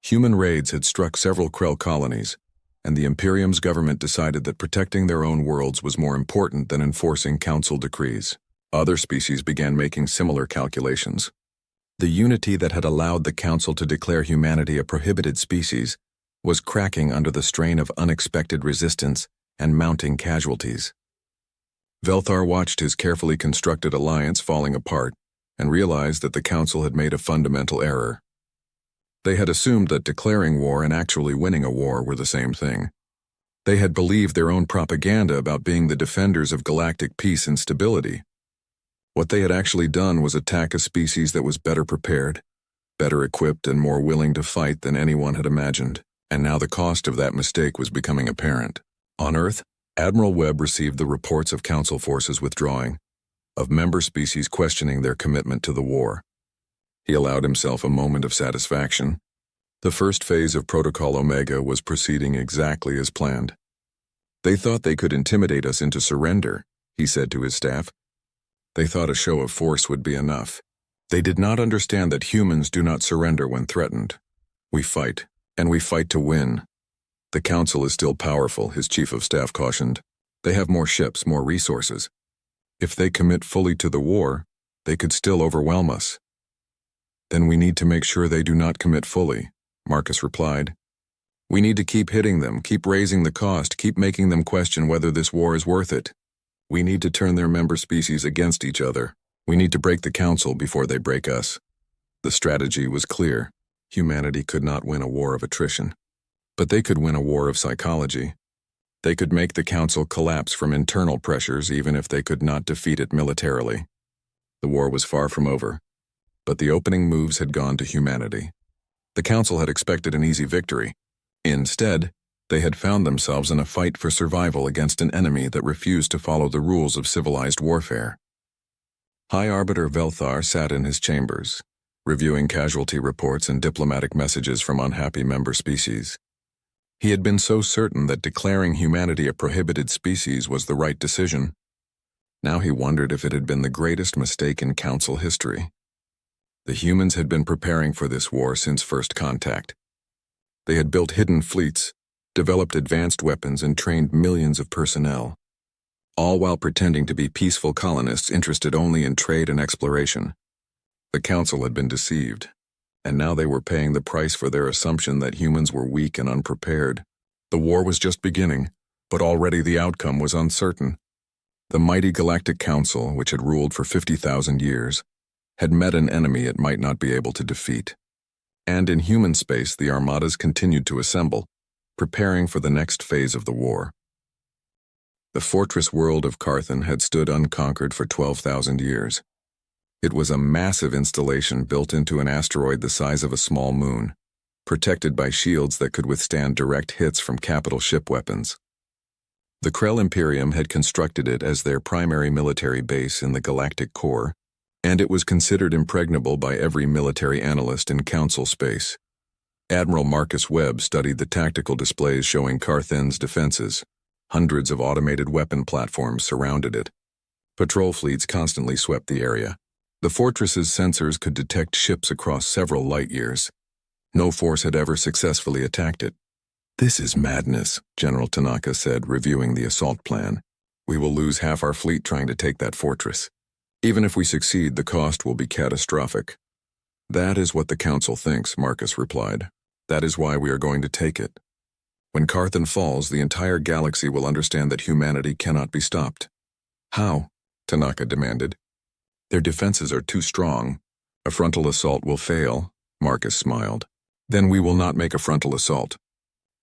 Human raids had struck several Krell colonies, and the Imperium's government decided that protecting their own worlds was more important than enforcing Council decrees. Other species began making similar calculations. The unity that had allowed the Council to declare humanity a prohibited species was cracking under the strain of unexpected resistance and mounting casualties. Velthar watched his carefully constructed alliance falling apart and realized that the Council had made a fundamental error. They had assumed that declaring war and actually winning a war were the same thing. They had believed their own propaganda about being the defenders of galactic peace and stability. What they had actually done was attack a species that was better prepared, better equipped, and more willing to fight than anyone had imagined. And now the cost of that mistake was becoming apparent. On Earth, Admiral Webb received the reports of Council forces withdrawing, of member species questioning their commitment to the war. He allowed himself a moment of satisfaction. The first phase of Protocol Omega was proceeding exactly as planned. They thought they could intimidate us into surrender, he said to his staff. They thought a show of force would be enough. They did not understand that humans do not surrender when threatened. We fight. And we fight to win. The Council is still powerful, his chief of staff cautioned. They have more ships, more resources. If they commit fully to the war, they could still overwhelm us. Then we need to make sure they do not commit fully, Marcus replied. We need to keep hitting them, keep raising the cost, keep making them question whether this war is worth it. We need to turn their member species against each other. We need to break the Council before they break us. The strategy was clear. Humanity could not win a war of attrition. But they could win a war of psychology. They could make the Council collapse from internal pressures even if they could not defeat it militarily. The war was far from over, but the opening moves had gone to humanity. The Council had expected an easy victory. Instead, they had found themselves in a fight for survival against an enemy that refused to follow the rules of civilized warfare. High Arbiter Velthar sat in his chambers, reviewing casualty reports and diplomatic messages from unhappy member species. He had been so certain that declaring humanity a prohibited species was the right decision. Now he wondered if it had been the greatest mistake in Council history. The humans had been preparing for this war since first contact. They had built hidden fleets, developed advanced weapons, and trained millions of personnel, all while pretending to be peaceful colonists interested only in trade and exploration. The Council had been deceived, and now they were paying the price for their assumption that humans were weak and unprepared. The war was just beginning, but already the outcome was uncertain. The mighty Galactic Council, which had ruled for 50,000 years, had met an enemy it might not be able to defeat. And in human space, the armadas continued to assemble, preparing for the next phase of the war. The fortress world of Carthan had stood unconquered for 12,000 years. It was a massive installation built into an asteroid the size of a small moon, protected by shields that could withstand direct hits from capital ship weapons. The Krell Imperium had constructed it as their primary military base in the galactic core, and it was considered impregnable by every military analyst in Council space. Admiral Marcus Webb studied the tactical displays showing Carthan's defenses. Hundreds of automated weapon platforms surrounded it. Patrol fleets constantly swept the area. The fortress's sensors could detect ships across several light years. No force had ever successfully attacked it. "This is madness," General Tanaka said, reviewing the assault plan. "We will lose half our fleet trying to take that fortress. Even if we succeed, the cost will be catastrophic." "That is what the Council thinks," Marcus replied. "That is why we are going to take it." When Carthan falls, the entire galaxy will understand that humanity cannot be stopped. How? Tanaka demanded. Their defenses are too strong. A frontal assault will fail, Marcus smiled. Then we will not make a frontal assault.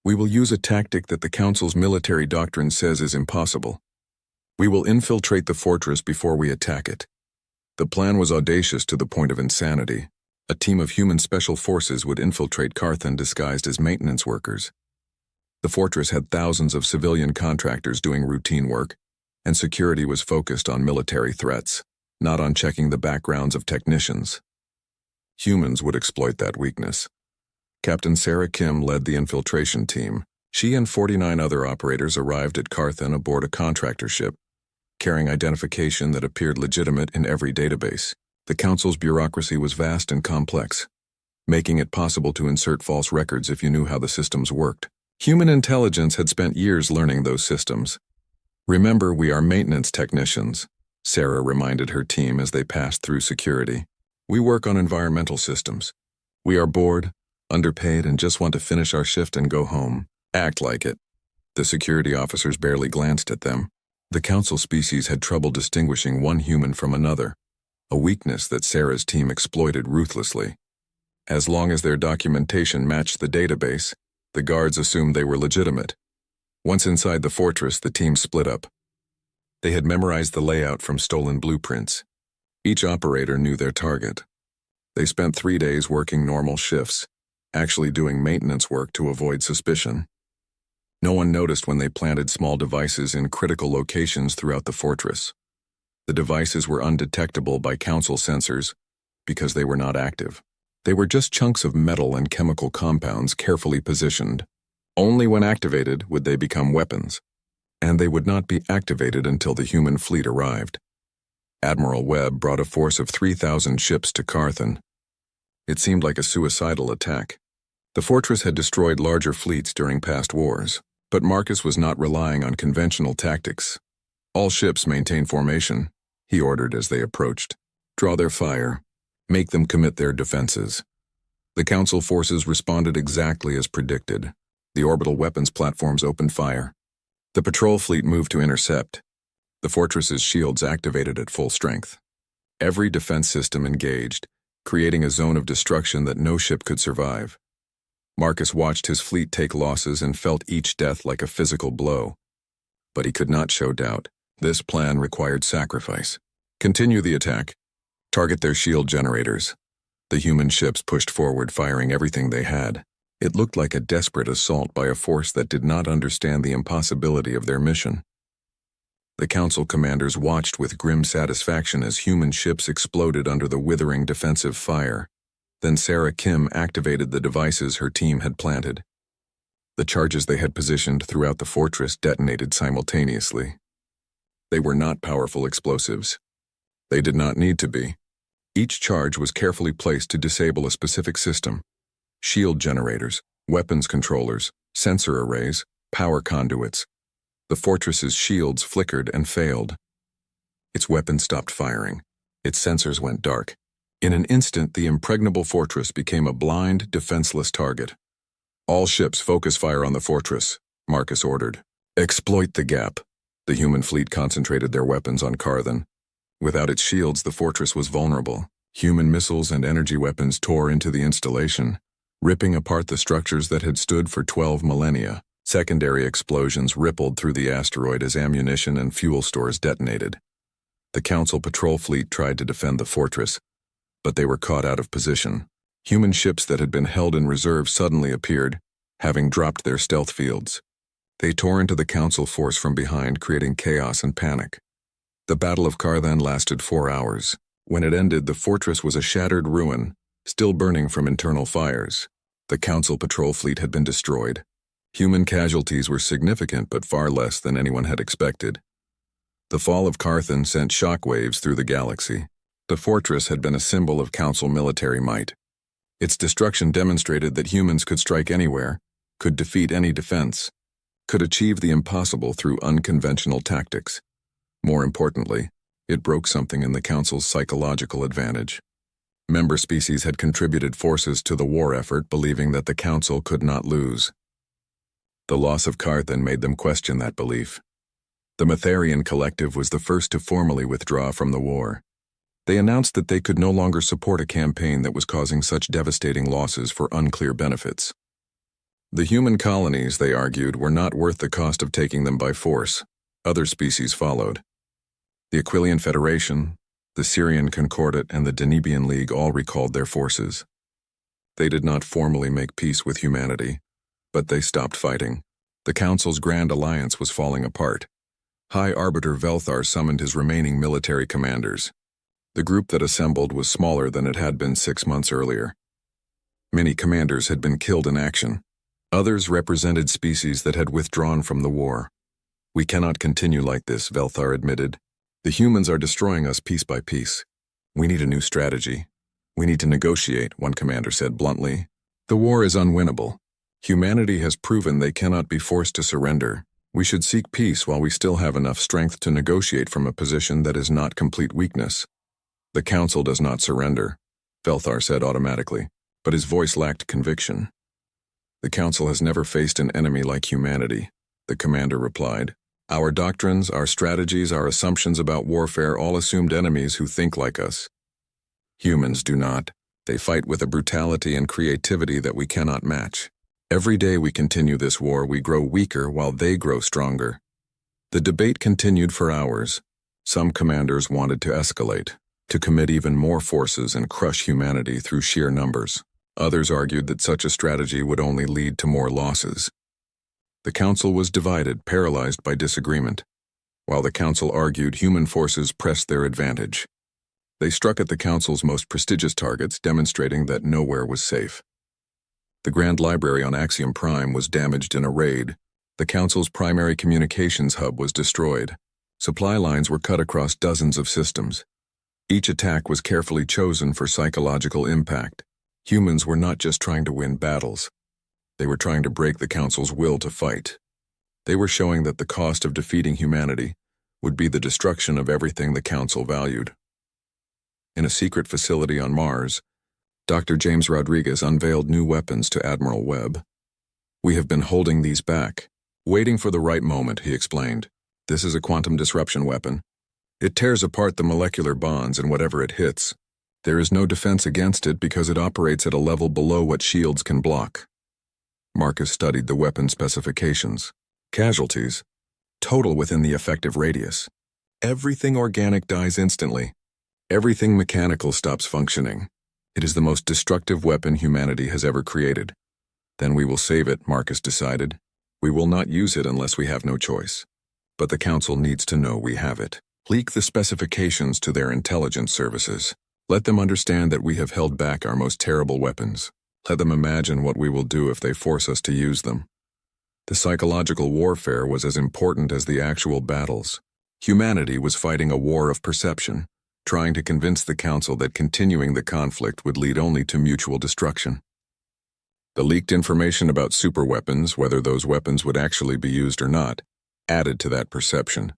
We will use a tactic that the Council's military doctrine says is impossible. We will infiltrate the fortress before we attack it. The plan was audacious to the point of insanity. A team of human special forces would infiltrate Carthan disguised as maintenance workers. The fortress had thousands of civilian contractors doing routine work, and security was focused on military threats, not on checking the backgrounds of technicians. Humans would exploit that weakness. Captain Sarah Kim led the infiltration team. She and 49 other operators arrived at Carthan aboard a contractor ship, carrying identification that appeared legitimate in every database. The Council's bureaucracy was vast and complex, making it possible to insert false records if you knew how the systems worked. Human intelligence had spent years learning those systems. Remember, we are maintenance technicians, Sarah reminded her team as they passed through security. We work on environmental systems. We are bored, underpaid, and just want to finish our shift and go home. Act like it. The security officers barely glanced at them. The Council species had trouble distinguishing one human from another, a weakness that Sarah's team exploited ruthlessly. As long as their documentation matched the database, the guards assumed they were legitimate. Once inside the fortress, the team split up. They had memorized the layout from stolen blueprints. Each operator knew their target. They spent 3 days working normal shifts, actually doing maintenance work to avoid suspicion. No one noticed when they planted small devices in critical locations throughout the fortress. The devices were undetectable by Council sensors because they were not active. They were just chunks of metal and chemical compounds carefully positioned. Only when activated would they become weapons, and they would not be activated until the human fleet arrived. Admiral Webb brought a force of 3,000 ships to Carthan. It seemed like a suicidal attack. The fortress had destroyed larger fleets during past wars, but Marcus was not relying on conventional tactics. All ships maintain formation, he ordered as they approached. Draw their fire. Make them commit their defenses. The Council forces responded exactly as predicted. The orbital weapons platforms opened fire. The patrol fleet moved to intercept. The fortress's shields activated at full strength. Every defense system engaged, creating a zone of destruction that no ship could survive. Marcus watched his fleet take losses and felt each death like a physical blow. But he could not show doubt. This plan required sacrifice. Continue the attack. Target their shield generators. The human ships pushed forward, firing everything they had. It looked like a desperate assault by a force that did not understand the impossibility of their mission. The Council commanders watched with grim satisfaction as human ships exploded under the withering defensive fire. Then Sarah Kim activated the devices her team had planted. The charges they had positioned throughout the fortress detonated simultaneously. They were not powerful explosives. They did not need to be. Each charge was carefully placed to disable a specific system. Shield generators, weapons controllers, sensor arrays, power conduits. The fortress's shields flickered and failed. Its weapons stopped firing. Its sensors went dark. In an instant, the impregnable fortress became a blind, defenseless target. All ships focus fire on the fortress, Marcus ordered. Exploit the gap. The human fleet concentrated their weapons on Carthan. Without its shields, the fortress was vulnerable. Human missiles and energy weapons tore into the installation, ripping apart the structures that had stood for 12 millennia. Secondary explosions rippled through the asteroid as ammunition and fuel stores detonated. The Council patrol fleet tried to defend the fortress, but they were caught out of position. Human ships that had been held in reserve suddenly appeared, having dropped their stealth fields. They tore into the Council force from behind, creating chaos and panic. The Battle of Carthan lasted 4 hours. When it ended, the fortress was a shattered ruin, still burning from internal fires. The Council patrol fleet had been destroyed. Human casualties were significant, but far less than anyone had expected. The fall of Carthan sent shockwaves through the galaxy. The fortress had been a symbol of Council military might. Its destruction demonstrated that humans could strike anywhere, could defeat any defense, could achieve the impossible through unconventional tactics. More importantly, it broke something in the Council's psychological advantage. Member species had contributed forces to the war effort, believing that the Council could not lose. The loss of Carthan made them question that belief. The Matharian Collective was the first to formally withdraw from the war. They announced that they could no longer support a campaign that was causing such devastating losses for unclear benefits. The human colonies, they argued, were not worth the cost of taking them by force. Other species followed. The Aquilian Federation, the Syrian Concordat, and the Danubian League all recalled their forces. They did not formally make peace with humanity, but they stopped fighting. The Council's Grand Alliance was falling apart. High Arbiter Velthar summoned his remaining military commanders. The group that assembled was smaller than it had been 6 months earlier. Many commanders had been killed in action. Others represented species that had withdrawn from the war. We cannot continue like this, Velthar admitted. The humans are destroying us piece by piece. We need a new strategy. We need to negotiate, one commander said bluntly. The war is unwinnable. Humanity has proven they cannot be forced to surrender. We should seek peace while we still have enough strength to negotiate from a position that is not complete weakness. The Council does not surrender, Velthar said automatically, but his voice lacked conviction. The Council has never faced an enemy like humanity, the commander replied. Our doctrines, our strategies, our assumptions about warfare all assumed enemies who think like us. Humans do not. They fight with a brutality and creativity that we cannot match. Every day we continue this war, we grow weaker while they grow stronger. The debate continued for hours. Some commanders wanted to escalate, to commit even more forces and crush humanity through sheer numbers. Others argued that such a strategy would only lead to more losses. The Council was divided, paralyzed by disagreement. While the Council argued, human forces pressed their advantage. They struck at the Council's most prestigious targets, demonstrating that nowhere was safe. The Grand Library on Axiom Prime was damaged in a raid. The Council's primary communications hub was destroyed. Supply lines were cut across dozens of systems. Each attack was carefully chosen for psychological impact. Humans were not just trying to win battles. They were trying to break the Council's will to fight. They were showing that the cost of defeating humanity would be the destruction of everything the Council valued. In a secret facility on Mars, Dr. James Rodriguez unveiled new weapons to Admiral Webb. We have been holding these back, waiting for the right moment, he explained. This is a quantum disruption weapon. It tears apart the molecular bonds and whatever it hits. There is no defense against it because it operates at a level below what shields can block. Marcus studied the weapon specifications. Casualties. Total within the effective radius. Everything organic dies instantly. Everything mechanical stops functioning. It is the most destructive weapon humanity has ever created. Then we will save it, Marcus decided. We will not use it unless we have no choice. But the Council needs to know we have it. Leak the specifications to their intelligence services. Let them understand that we have held back our most terrible weapons. Let them imagine what we will do if they force us to use them. The psychological warfare was as important as the actual battles. Humanity was fighting a war of perception, trying to convince the Council that continuing the conflict would lead only to mutual destruction. The leaked information about superweapons, whether those weapons would actually be used or not, added to that perception.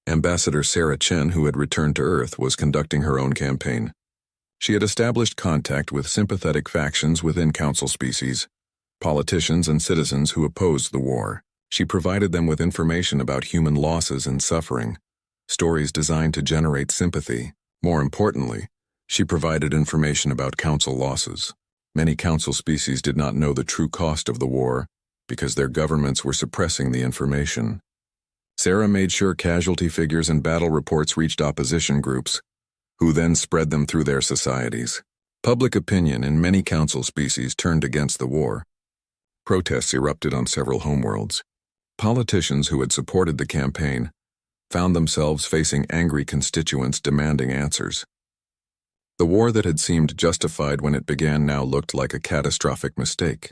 Ambassador Sarah Chen, who had returned to Earth, was conducting her own campaign. She had established contact with sympathetic factions within Council species, politicians and citizens who opposed the war. She provided them with information about human losses and suffering, stories designed to generate sympathy. More importantly, she provided information about Council losses. Many Council species did not know the true cost of the war because their governments were suppressing the information. Sarah made sure casualty figures and battle reports reached opposition groups, who then spread them through their societies. Public opinion in many Council species turned against the war. Protests erupted on several homeworlds. Politicians who had supported the campaign found themselves facing angry constituents demanding answers. The war that had seemed justified when it began now looked like a catastrophic mistake.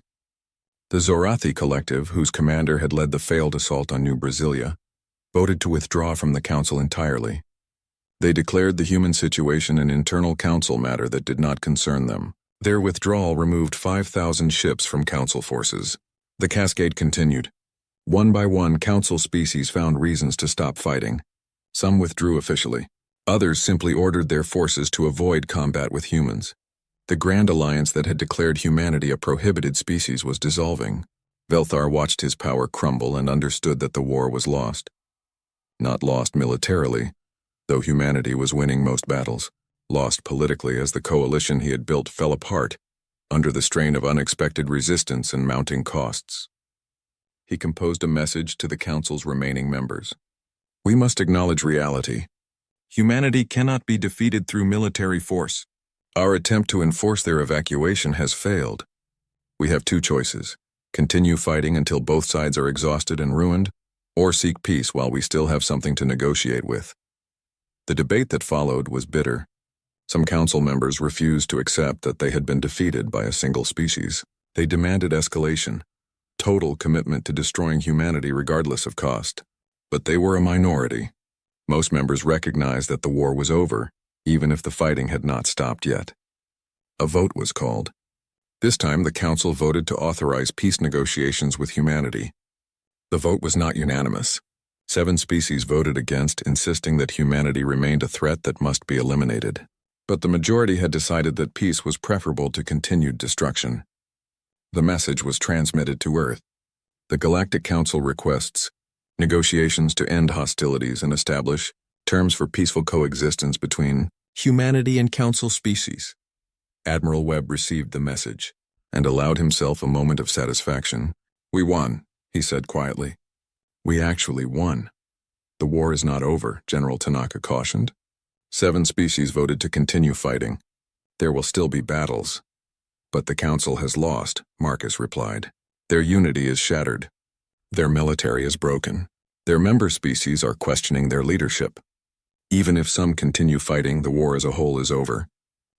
The Zorathi Collective, whose commander had led the failed assault on New Brasilia, voted to withdraw from the Council entirely. They declared the human situation an internal Council matter that did not concern them. Their withdrawal removed 5,000 ships from Council forces. The cascade continued. One by one, Council species found reasons to stop fighting. Some withdrew officially. Others simply ordered their forces to avoid combat with humans. The Grand Alliance that had declared humanity a prohibited species was dissolving. Velthar watched his power crumble and understood that the war was lost. Not lost militarily, though humanity was winning most battles. Lost politically as the coalition he had built fell apart, under the strain of unexpected resistance and mounting costs. He composed a message to the Council's remaining members. We must acknowledge reality. Humanity cannot be defeated through military force. Our attempt to enforce their evacuation has failed. We have two choices: continue fighting until both sides are exhausted and ruined, or seek peace while we still have something to negotiate with. The debate that followed was bitter. Some council members refused to accept that they had been defeated by a single species. They demanded escalation, total commitment to destroying humanity regardless of cost. But they were a minority. Most members recognized that the war was over, even if the fighting had not stopped yet. A vote was called. This time the council voted to authorize peace negotiations with humanity. The vote was not unanimous. 7 species voted against, insisting that humanity remained a threat that must be eliminated. But the majority had decided that peace was preferable to continued destruction. The message was transmitted to Earth. The Galactic Council requests negotiations to end hostilities and establish terms for peaceful coexistence between humanity and Council species. Admiral Webb received the message and allowed himself a moment of satisfaction. We won, he said quietly. We actually won. The war is not over, General Tanaka cautioned. 7 species voted to continue fighting. There will still be battles. But the Council has lost, Marcus replied. Their unity is shattered. Their military is broken. Their member species are questioning their leadership. Even if some continue fighting, the war as a whole is over.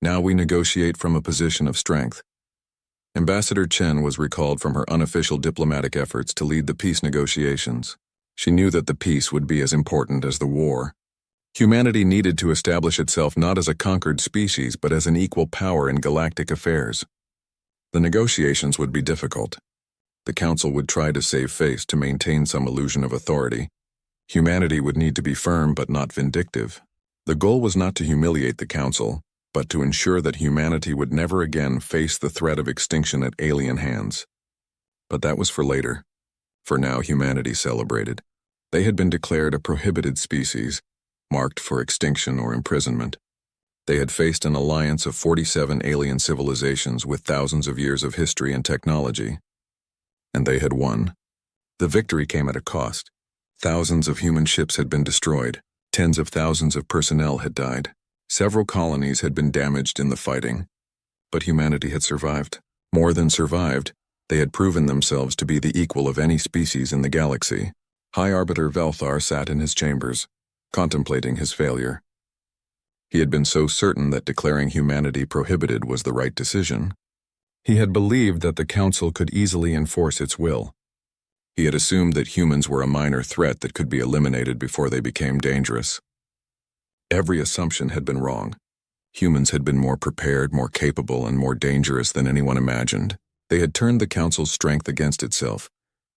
Now we negotiate from a position of strength. Ambassador Chen was recalled from her unofficial diplomatic efforts to lead the peace negotiations. She knew that the peace would be as important as the war. Humanity needed to establish itself not as a conquered species, but as an equal power in galactic affairs. The negotiations would be difficult. The Council would try to save face to maintain some illusion of authority. Humanity would need to be firm but not vindictive. The goal was not to humiliate the Council, but to ensure that humanity would never again face the threat of extinction at alien hands. But that was for later. For now, humanity celebrated. They had been declared a prohibited species, marked for extinction or imprisonment. They had faced an alliance of 47 alien civilizations with thousands of years of history and technology. And they had won. The victory came at a cost. Thousands of human ships had been destroyed. Tens of thousands of personnel had died. Several colonies had been damaged in the fighting. But humanity had survived. More than survived, they had proven themselves to be the equal of any species in the galaxy. High Arbiter Velthar sat in his chambers, contemplating his failure. He had been so certain that declaring humanity prohibited was the right decision. He had believed that the Council could easily enforce its will. He had assumed that humans were a minor threat that could be eliminated before they became dangerous. Every assumption had been wrong. Humans had been more prepared, more capable, and more dangerous than anyone imagined. They had turned the Council's strength against itself,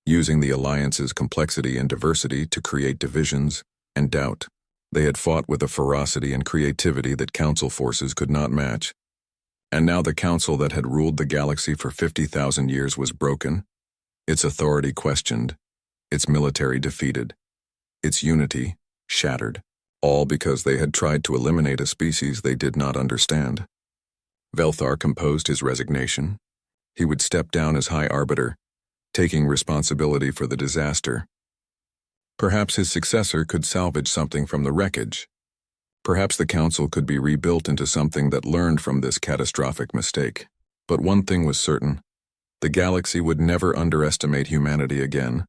using the Alliance's complexity and diversity to create divisions and doubt. They had fought with a ferocity and creativity that Council forces could not match. And now the Council that had ruled the galaxy for 50,000 years was broken, its authority questioned, its military defeated, its unity shattered, all because they had tried to eliminate a species they did not understand. Velthar composed his resignation. He would step down as High Arbiter, taking responsibility for the disaster. Perhaps his successor could salvage something from the wreckage. Perhaps the Council could be rebuilt into something that learned from this catastrophic mistake. But one thing was certain. The galaxy would never underestimate humanity again.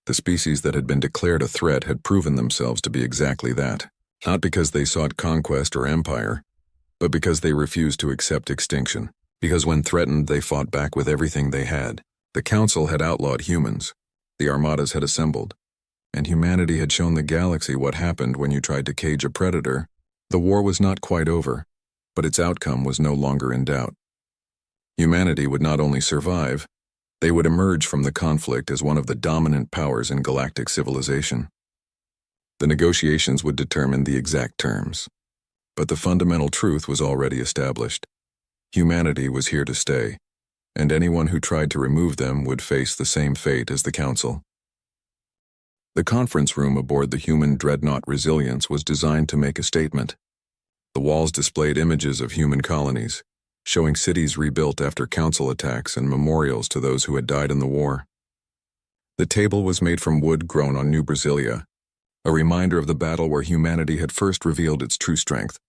The species that had been declared a threat had proven themselves to be exactly that. Not because they sought conquest or empire, but because they refused to accept extinction. Because when threatened, they fought back with everything they had. The Council had outlawed humans. The armadas had assembled. And humanity had shown the galaxy what happened when you tried to cage a predator. The war was not quite over, but its outcome was no longer in doubt. Humanity would not only survive, they would emerge from the conflict as one of the dominant powers in galactic civilization. The negotiations would determine the exact terms. But the fundamental truth was already established. Humanity was here to stay, and anyone who tried to remove them would face the same fate as the Council. The conference room aboard the human dreadnought Resilience was designed to make a statement. The walls displayed images of human colonies, showing cities rebuilt after Council attacks and memorials to those who had died in the war. The table was made from wood grown on New Brasilia, a reminder of the battle where humanity had first revealed its true strength.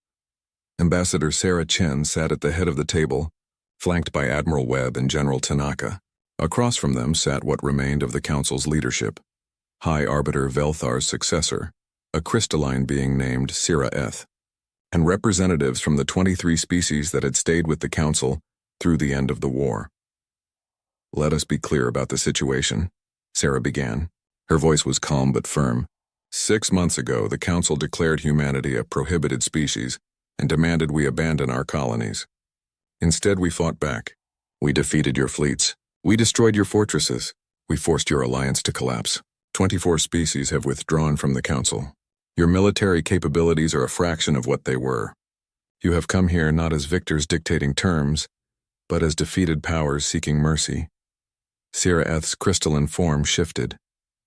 Ambassador Sarah Chen sat at the head of the table, flanked by Admiral Webb and General Tanaka. Across from them sat what remained of the Council's leadership, High Arbiter Velthar's successor, a crystalline being named SCI-FI, and representatives from the 23 species that had stayed with the Council through the end of the war. "Let us be clear about the situation," Sarah began. Her voice was calm but firm. 6 months ago, the Council declared humanity a prohibited species and demanded we abandon our colonies. Instead, we fought back. We defeated your fleets. We destroyed your fortresses. We forced your alliance to collapse. 24 species have withdrawn from the Council. Your military capabilities are a fraction of what they were. You have come here not as victors dictating terms, but as defeated powers seeking mercy. SCI-FI's crystalline form shifted,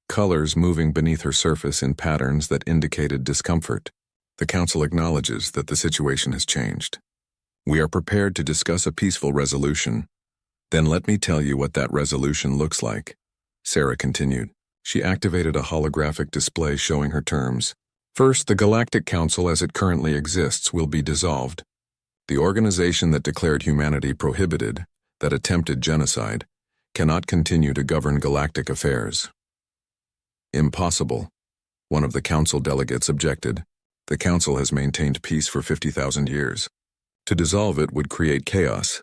colors moving beneath her surface in patterns that indicated discomfort. The Council acknowledges that the situation has changed. We are prepared to discuss a peaceful resolution. Then let me tell you what that resolution looks like. Sarah continued. She activated a holographic display showing her terms. First, the Galactic Council as it currently exists will be dissolved. The organization that declared humanity prohibited, that attempted genocide, cannot continue to govern galactic affairs. Impossible, one of the Council delegates objected. The Council has maintained peace for 50,000 years. To dissolve it would create chaos.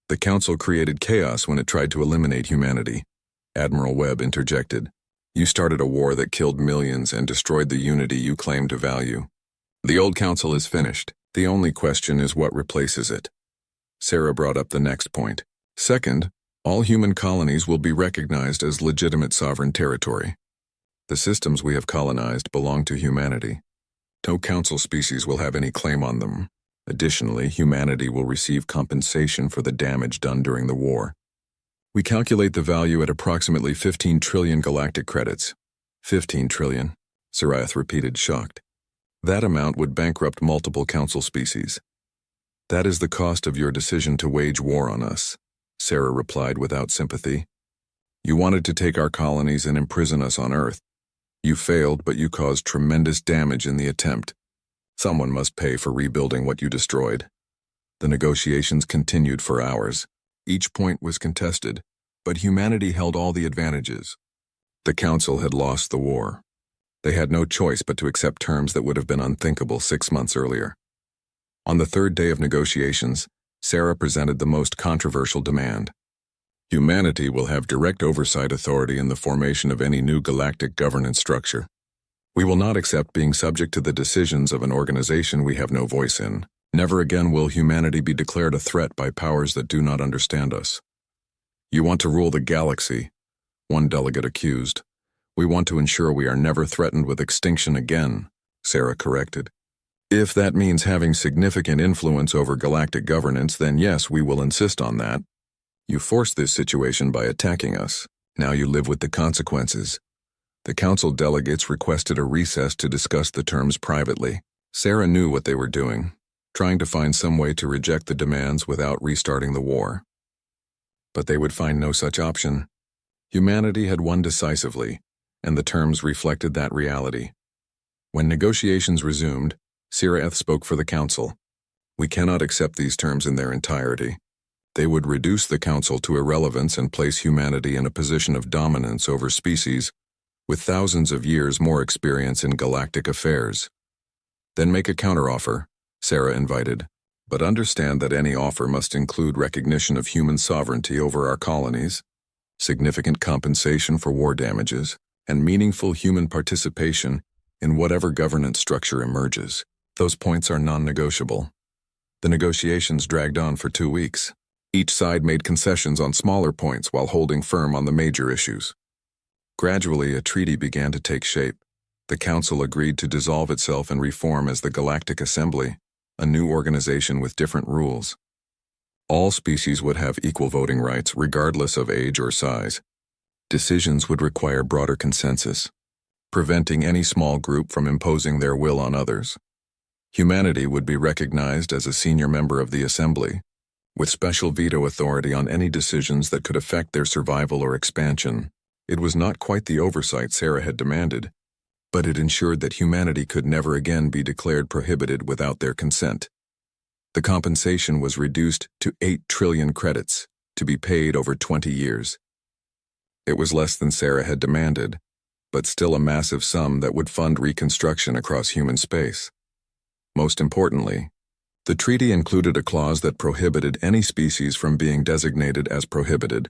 The Council created chaos when it tried to eliminate humanity. Admiral Webb interjected. You started a war that killed millions and destroyed the unity you claim to value. The old Council is finished. The only question is what replaces it. Sarah brought up the next point. Second, all human colonies will be recognized as legitimate sovereign territory. The systems we have colonized belong to humanity. No Council species will have any claim on them. Additionally, humanity will receive compensation for the damage done during the war. We calculate the value at approximately 15 trillion galactic credits. 15 trillion, SCI-FI repeated, shocked. That amount would bankrupt multiple Council species. That is the cost of your decision to wage war on us, Sarah replied without sympathy. You wanted to take our colonies and imprison us on Earth. You failed, but you caused tremendous damage in the attempt. Someone must pay for rebuilding what you destroyed. The negotiations continued for hours. Each point was contested, but humanity held all the advantages. The Council had lost the war. They had no choice but to accept terms that would have been unthinkable 6 months earlier. On the third day of negotiations, Sarah presented the most controversial demand. Humanity will have direct oversight authority in the formation of any new galactic governance structure. We will not accept being subject to the decisions of an organization we have no voice in. Never again will humanity be declared a threat by powers that do not understand us. You want to rule the galaxy, one delegate accused. We want to ensure we are never threatened with extinction again, Sarah corrected. If that means having significant influence over galactic governance, then yes, we will insist on that. You forced this situation by attacking us. Now you live with the consequences. The Council delegates requested a recess to discuss the terms privately. Sarah knew what they were doing, trying to find some way to reject the demands without restarting the war. But they would find no such option. Humanity had won decisively, and the terms reflected that reality. When negotiations resumed, SCI-FI spoke for the Council. We cannot accept these terms in their entirety. They would reduce the Council to irrelevance and place humanity in a position of dominance over species with thousands of years more experience in galactic affairs. Then make a counteroffer, Sarah invited, but understand that any offer must include recognition of human sovereignty over our colonies, significant compensation for war damages, and meaningful human participation in whatever governance structure emerges. Those points are non-negotiable. The negotiations dragged on for 2 weeks. Each side made concessions on smaller points while holding firm on the major issues. Gradually, a treaty began to take shape. The Council agreed to dissolve itself and reform as the Galactic Assembly, a new organization with different rules. All species would have equal voting rights regardless of age or size. Decisions would require broader consensus, preventing any small group from imposing their will on others. Humanity would be recognized as a senior member of the Assembly, with special veto authority on any decisions that could affect their survival or expansion. It was not quite the oversight Sarah had demanded, but it ensured that humanity could never again be declared prohibited without their consent. The compensation was reduced to 8 trillion credits, to be paid over 20 years. It was less than Sarah had demanded, but still a massive sum that would fund reconstruction across human space. Most importantly, the treaty included a clause that prohibited any species from being designated as prohibited,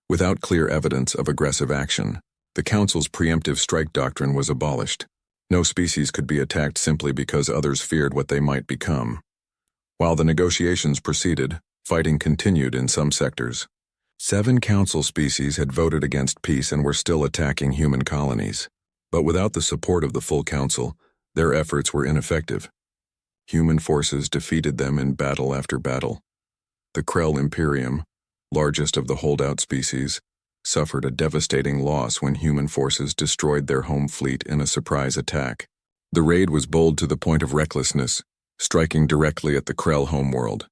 without clear evidence of aggressive action. The Council's preemptive strike doctrine was abolished. No species could be attacked simply because others feared what they might become. While the negotiations proceeded, fighting continued in some sectors. 7 Council species had voted against peace and were still attacking human colonies. But without the support of the full Council, their efforts were ineffective. Human forces defeated them in battle after battle. The Krell Imperium, largest of the holdout species, suffered a devastating loss when human forces destroyed their home fleet in a surprise attack. The raid was bold to the point of recklessness, striking directly at the Krell homeworld.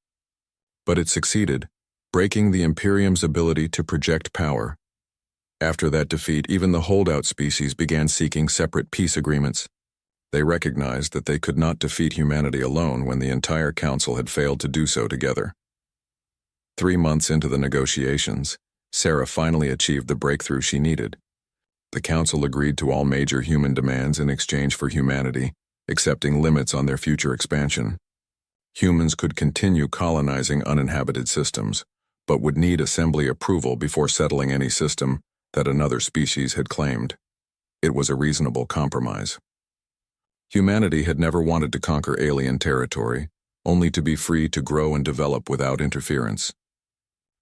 But it succeeded, breaking the Imperium's ability to project power. After that defeat, even the holdout species began seeking separate peace agreements. They recognized that they could not defeat humanity alone when the entire Council had failed to do so together. 3 months into the negotiations, Sarah finally achieved the breakthrough she needed. The Council agreed to all major human demands in exchange for humanity, accepting limits on their future expansion. Humans could continue colonizing uninhabited systems, but would need Assembly approval before settling any system that another species had claimed. It was a reasonable compromise. Humanity had never wanted to conquer alien territory, only to be free to grow and develop without interference.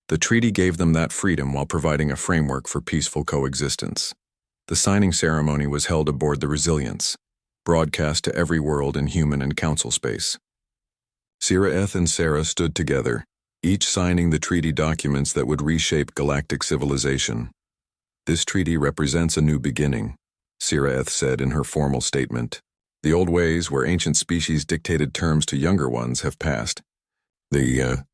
The treaty gave them that freedom while providing a framework for peaceful coexistence. The signing ceremony was held aboard the Resilience, broadcast to every world in human and Council space. Sireth and Sarah stood together, each signing the treaty documents that would reshape galactic civilization. "This treaty represents a new beginning," Sireth said in her formal statement. "The old ways where ancient species dictated terms to younger ones have passed. The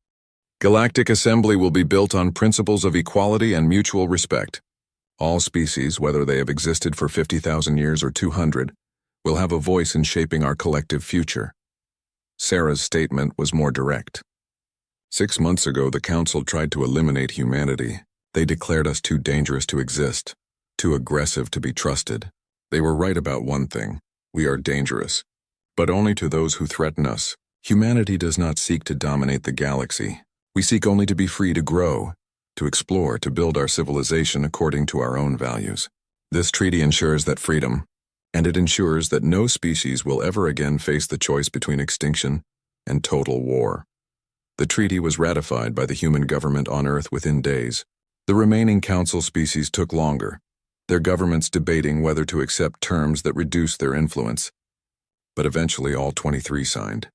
Galactic Assembly will be built on principles of equality and mutual respect. All species, whether they have existed for 50,000 years or 200, will have a voice in shaping our collective future." Sarah's statement was more direct. 6 months ago, the Council tried to eliminate humanity. They declared us too dangerous to exist, too aggressive to be trusted. They were right about one thing: we are dangerous, but only to those who threaten us. Humanity does not seek to dominate the galaxy. We seek only to be free to grow, to explore, to build our civilization according to our own values. This treaty ensures that freedom, and it ensures that no species will ever again face the choice between extinction and total war. The treaty was ratified by the human government on Earth within days. The remaining Council species took longer, their governments debating whether to accept terms that reduced their influence. But eventually all 23 signed.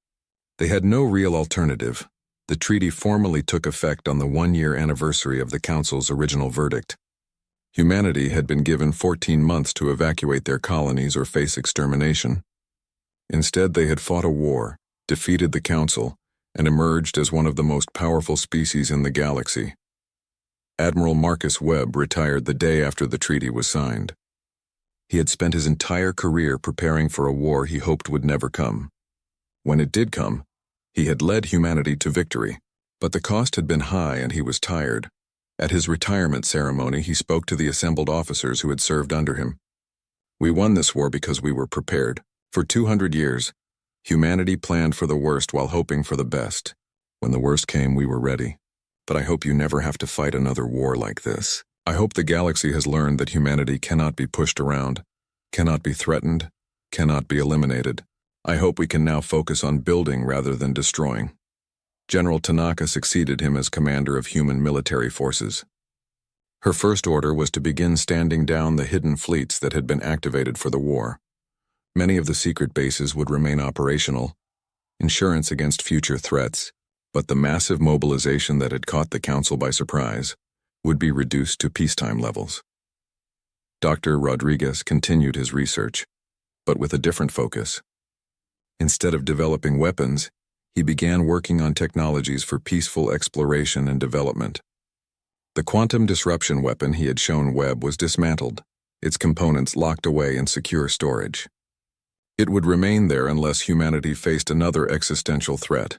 They had no real alternative. The treaty formally took effect on the 1-year anniversary of the Council's original verdict. Humanity had been given 14 months to evacuate their colonies or face extermination. Instead, they had fought a war, defeated the Council, and emerged as one of the most powerful species in the galaxy. Admiral Marcus Webb retired the day after the treaty was signed. He had spent his entire career preparing for a war he hoped would never come. When it did come, he had led humanity to victory, but the cost had been high and he was tired. At his retirement ceremony, he spoke to the assembled officers who had served under him. "We won this war because we were prepared. For 200 years, humanity planned for the worst while hoping for the best. When the worst came, we were ready. But I hope you never have to fight another war like this. I hope the galaxy has learned that humanity cannot be pushed around, cannot be threatened, cannot be eliminated. I hope we can now focus on building rather than destroying." General Tanaka succeeded him as commander of human military forces. Her first order was to begin standing down the hidden fleets that had been activated for the war. Many of the secret bases would remain operational, insurance against future threats, But the massive mobilization that had caught the Council by surprise would be reduced to peacetime levels. Dr. Rodriguez continued his research, but with a different focus. Instead of developing weapons, he began working on technologies for peaceful exploration and development. The quantum disruption weapon he had shown Webb was dismantled, its components locked away in secure storage. It would remain there unless humanity faced another existential threat.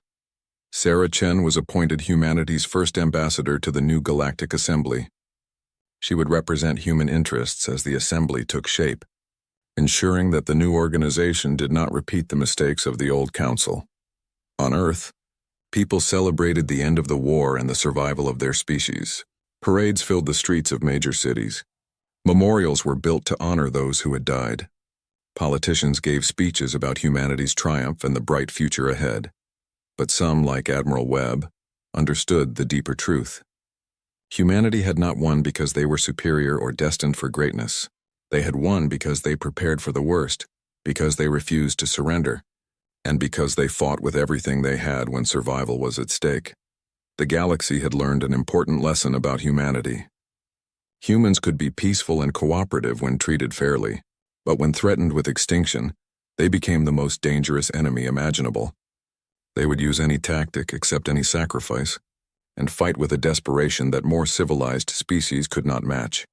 Sarah Chen was appointed humanity's first ambassador to the new Galactic Assembly. She would represent human interests as the assembly took shape, ensuring that the new organization did not repeat the mistakes of the old council. On Earth, people celebrated the end of the war and the survival of their species. Parades filled the streets of major cities. Memorials were built to honor those who had died. Politicians gave speeches about humanity's triumph and the bright future ahead. But some, like Admiral Webb, understood the deeper truth. Humanity had not won because they were superior or destined for greatness. They had won because they prepared for the worst, because they refused to surrender, and because they fought with everything they had when survival was at stake. The galaxy had learned an important lesson about humanity. Humans could be peaceful and cooperative when treated fairly, but when threatened with extinction, they became the most dangerous enemy imaginable. They would use any tactic, accept any sacrifice, and fight with a desperation that more civilized species could not match.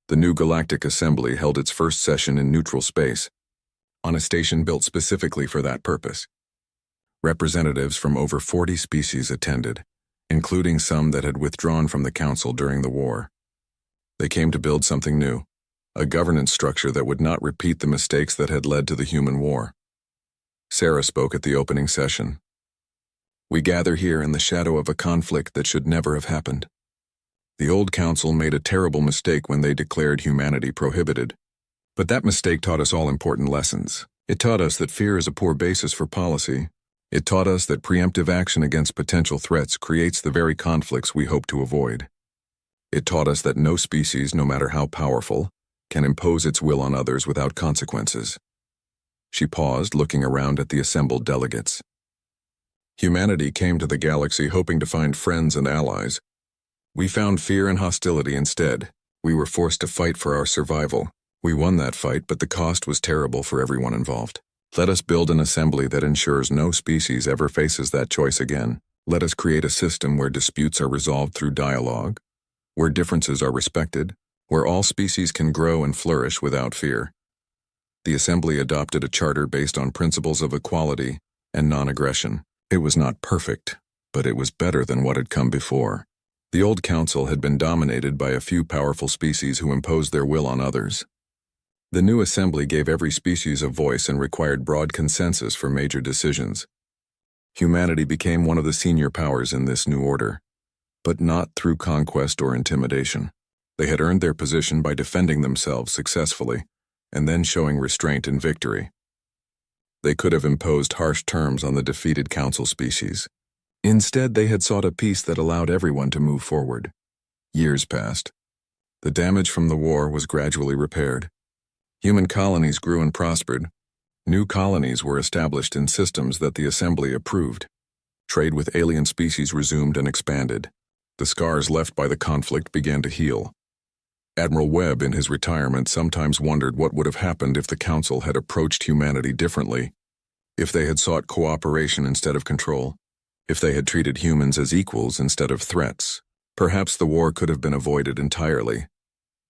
The new Galactic Assembly held its first session in neutral space, on a station built specifically for that purpose. Representatives from over 40 species attended, including some that had withdrawn from the Council during the war. They came to build something new, a governance structure that would not repeat the mistakes that had led to the human war. Sarah spoke at the opening session. "We gather here in the shadow of a conflict that should never have happened. The old council made a terrible mistake when they declared humanity prohibited. But that mistake taught us all important lessons. It taught us that fear is a poor basis for policy. It taught us that preemptive action against potential threats creates the very conflicts we hope to avoid. It taught us that no species, no matter how powerful, can impose its will on others without consequences." She paused, looking around at the assembled delegates. "Humanity came to the galaxy hoping to find friends and allies. We found fear and hostility instead. We were forced to fight for our survival. We won that fight, but the cost was terrible for everyone involved. Let us build an assembly that ensures no species ever faces that choice again. Let us create a system where disputes are resolved through dialogue, where differences are respected, where all species can grow and flourish without fear." The assembly adopted a charter based on principles of equality and non-aggression. It was not perfect, but it was better than what had come before. The old council had been dominated by a few powerful species who imposed their will on others. The new assembly gave every species a voice and required broad consensus for major decisions. Humanity became one of the senior powers in this new order, but not through conquest or intimidation. They had earned their position by defending themselves successfully, and then showing restraint in victory. They could have imposed harsh terms on the defeated council species. Instead, they had sought a peace that allowed everyone to move forward. Years passed. The damage from the war was gradually repaired. Human colonies grew and prospered. New colonies were established in systems that the assembly approved. Trade with alien species resumed and expanded. The scars left by the conflict began to heal. Admiral Webb, in his retirement, sometimes wondered what would have happened if the Council had approached humanity differently, if they had sought cooperation instead of control, if they had treated humans as equals instead of threats. Perhaps the war could have been avoided entirely.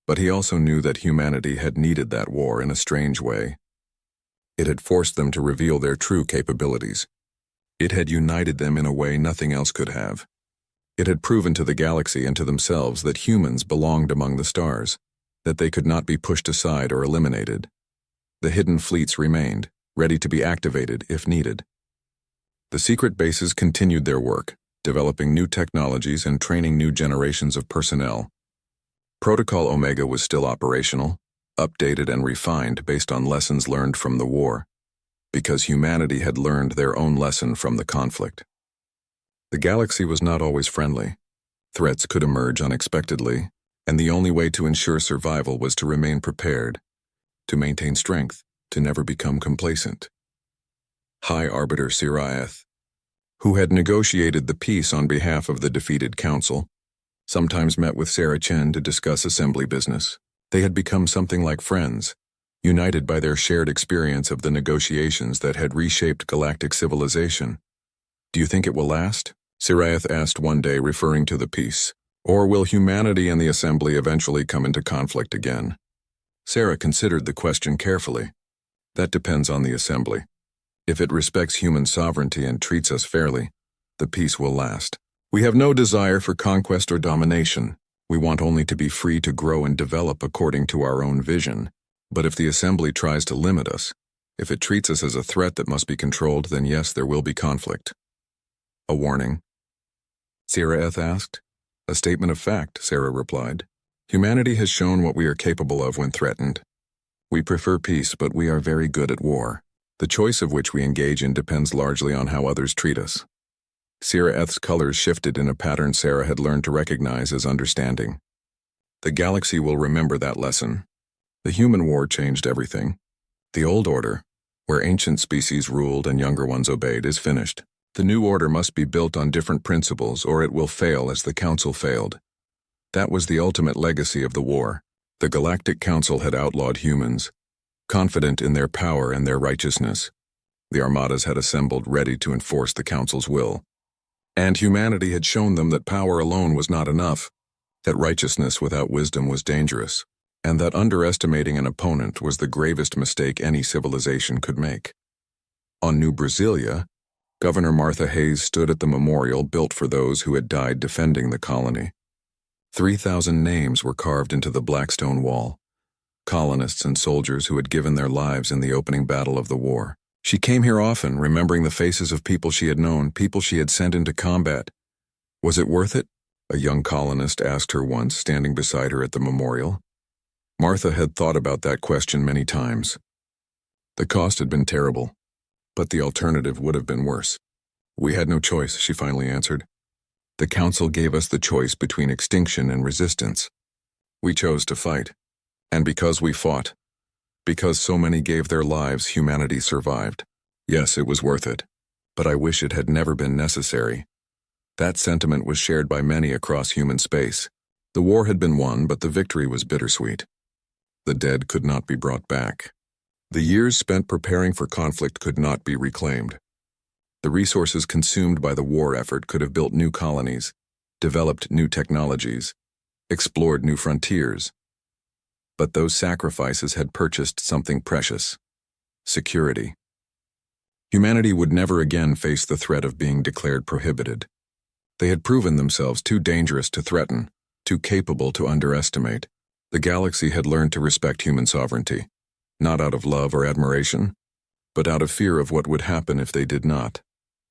But he also knew that humanity had needed that war in a strange way. It had forced them to reveal their true capabilities. It had united them in a way nothing else could have. It had proven to the galaxy and to themselves that humans belonged among the stars, that they could not be pushed aside or eliminated. The hidden fleets remained, ready to be activated if needed. The secret bases continued their work, developing new technologies and training new generations of personnel. Protocol Omega was still operational, updated and refined based on lessons learned from the war, because humanity had learned their own lesson from the conflict. The galaxy was not always friendly. Threats could emerge unexpectedly, and the only way to ensure survival was to remain prepared, to maintain strength, to never become complacent. High Arbiter SCI-FI, who had negotiated the peace on behalf of the defeated council, sometimes met with Sarah Chen to discuss assembly business. They had become something like friends, united by their shared experience of the negotiations that had reshaped galactic civilization. "Do you think it will last?" Siraeth asked one day, referring to the peace. "Or will humanity and the assembly eventually come into conflict again?" Sarah considered the question carefully. "That depends on the assembly. If it respects human sovereignty and treats us fairly, the peace will last. We have no desire for conquest or domination. We want only to be free to grow and develop according to our own vision. But if the assembly tries to limit us, if it treats us as a threat that must be controlled, then yes, there will be conflict." "A warning?" Siraeth asked. "A statement of fact," Sarah replied. "Humanity has shown what we are capable of when threatened. We prefer peace, but we are very good at war. The choice of which we engage in depends largely on how others treat us." Siraeth's colors shifted in a pattern Sarah had learned to recognize as understanding. "The galaxy will remember that lesson. The human war changed everything. The old order, where ancient species ruled and younger ones obeyed, is finished. The new order must be built on different principles, or it will fail as the Council failed. That was the ultimate legacy of the war. The Galactic Council had outlawed humans, confident in their power and their righteousness. The armadas had assembled ready to enforce the Council's will. And humanity had shown them that power alone was not enough, that righteousness without wisdom was dangerous, and that underestimating an opponent was the gravest mistake any civilization could make. On New Brasilia, Governor Martha Hayes stood at the memorial built for those who had died defending the colony. 3,000 names were carved into the black stone wall, colonists and soldiers who had given their lives in the opening battle of the war. She came here often, remembering the faces of people she had known, people she had sent into combat. "Was it worth it?" a young colonist asked her once, standing beside her at the memorial. Martha had thought about that question many times. The cost had been terrible, but the alternative would have been worse. "We had no choice," she finally answered. "The Council gave us the choice between extinction and resistance. We chose to fight. And because we fought, because so many gave their lives, humanity survived. Yes, it was worth it, but I wish it had never been necessary." That sentiment was shared by many across human space. The war had been won, but the victory was bittersweet. The dead could not be brought back. The years spent preparing for conflict could not be reclaimed. The resources consumed by the war effort could have built new colonies, developed new technologies, explored new frontiers. But those sacrifices had purchased something precious: security. Humanity would never again face the threat of being declared prohibited. They had proven themselves too dangerous to threaten, too capable to underestimate. The galaxy had learned to respect human sovereignty, not out of love or admiration, but out of fear of what would happen if they did not.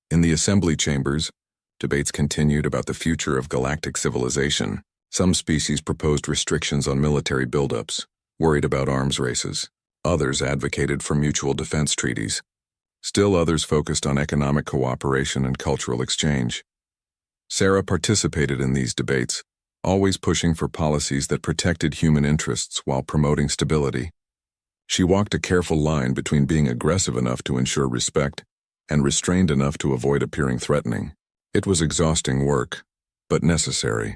In the assembly chambers, debates continued about the future of galactic civilization. Some species proposed restrictions on military buildups, worried about arms races. Others advocated for mutual defense treaties. Still others focused on economic cooperation and cultural exchange. Sarah participated in these debates, always pushing for policies that protected human interests while promoting stability. She walked a careful line between being aggressive enough to ensure respect and restrained enough to avoid appearing threatening. It was exhausting work, but necessary.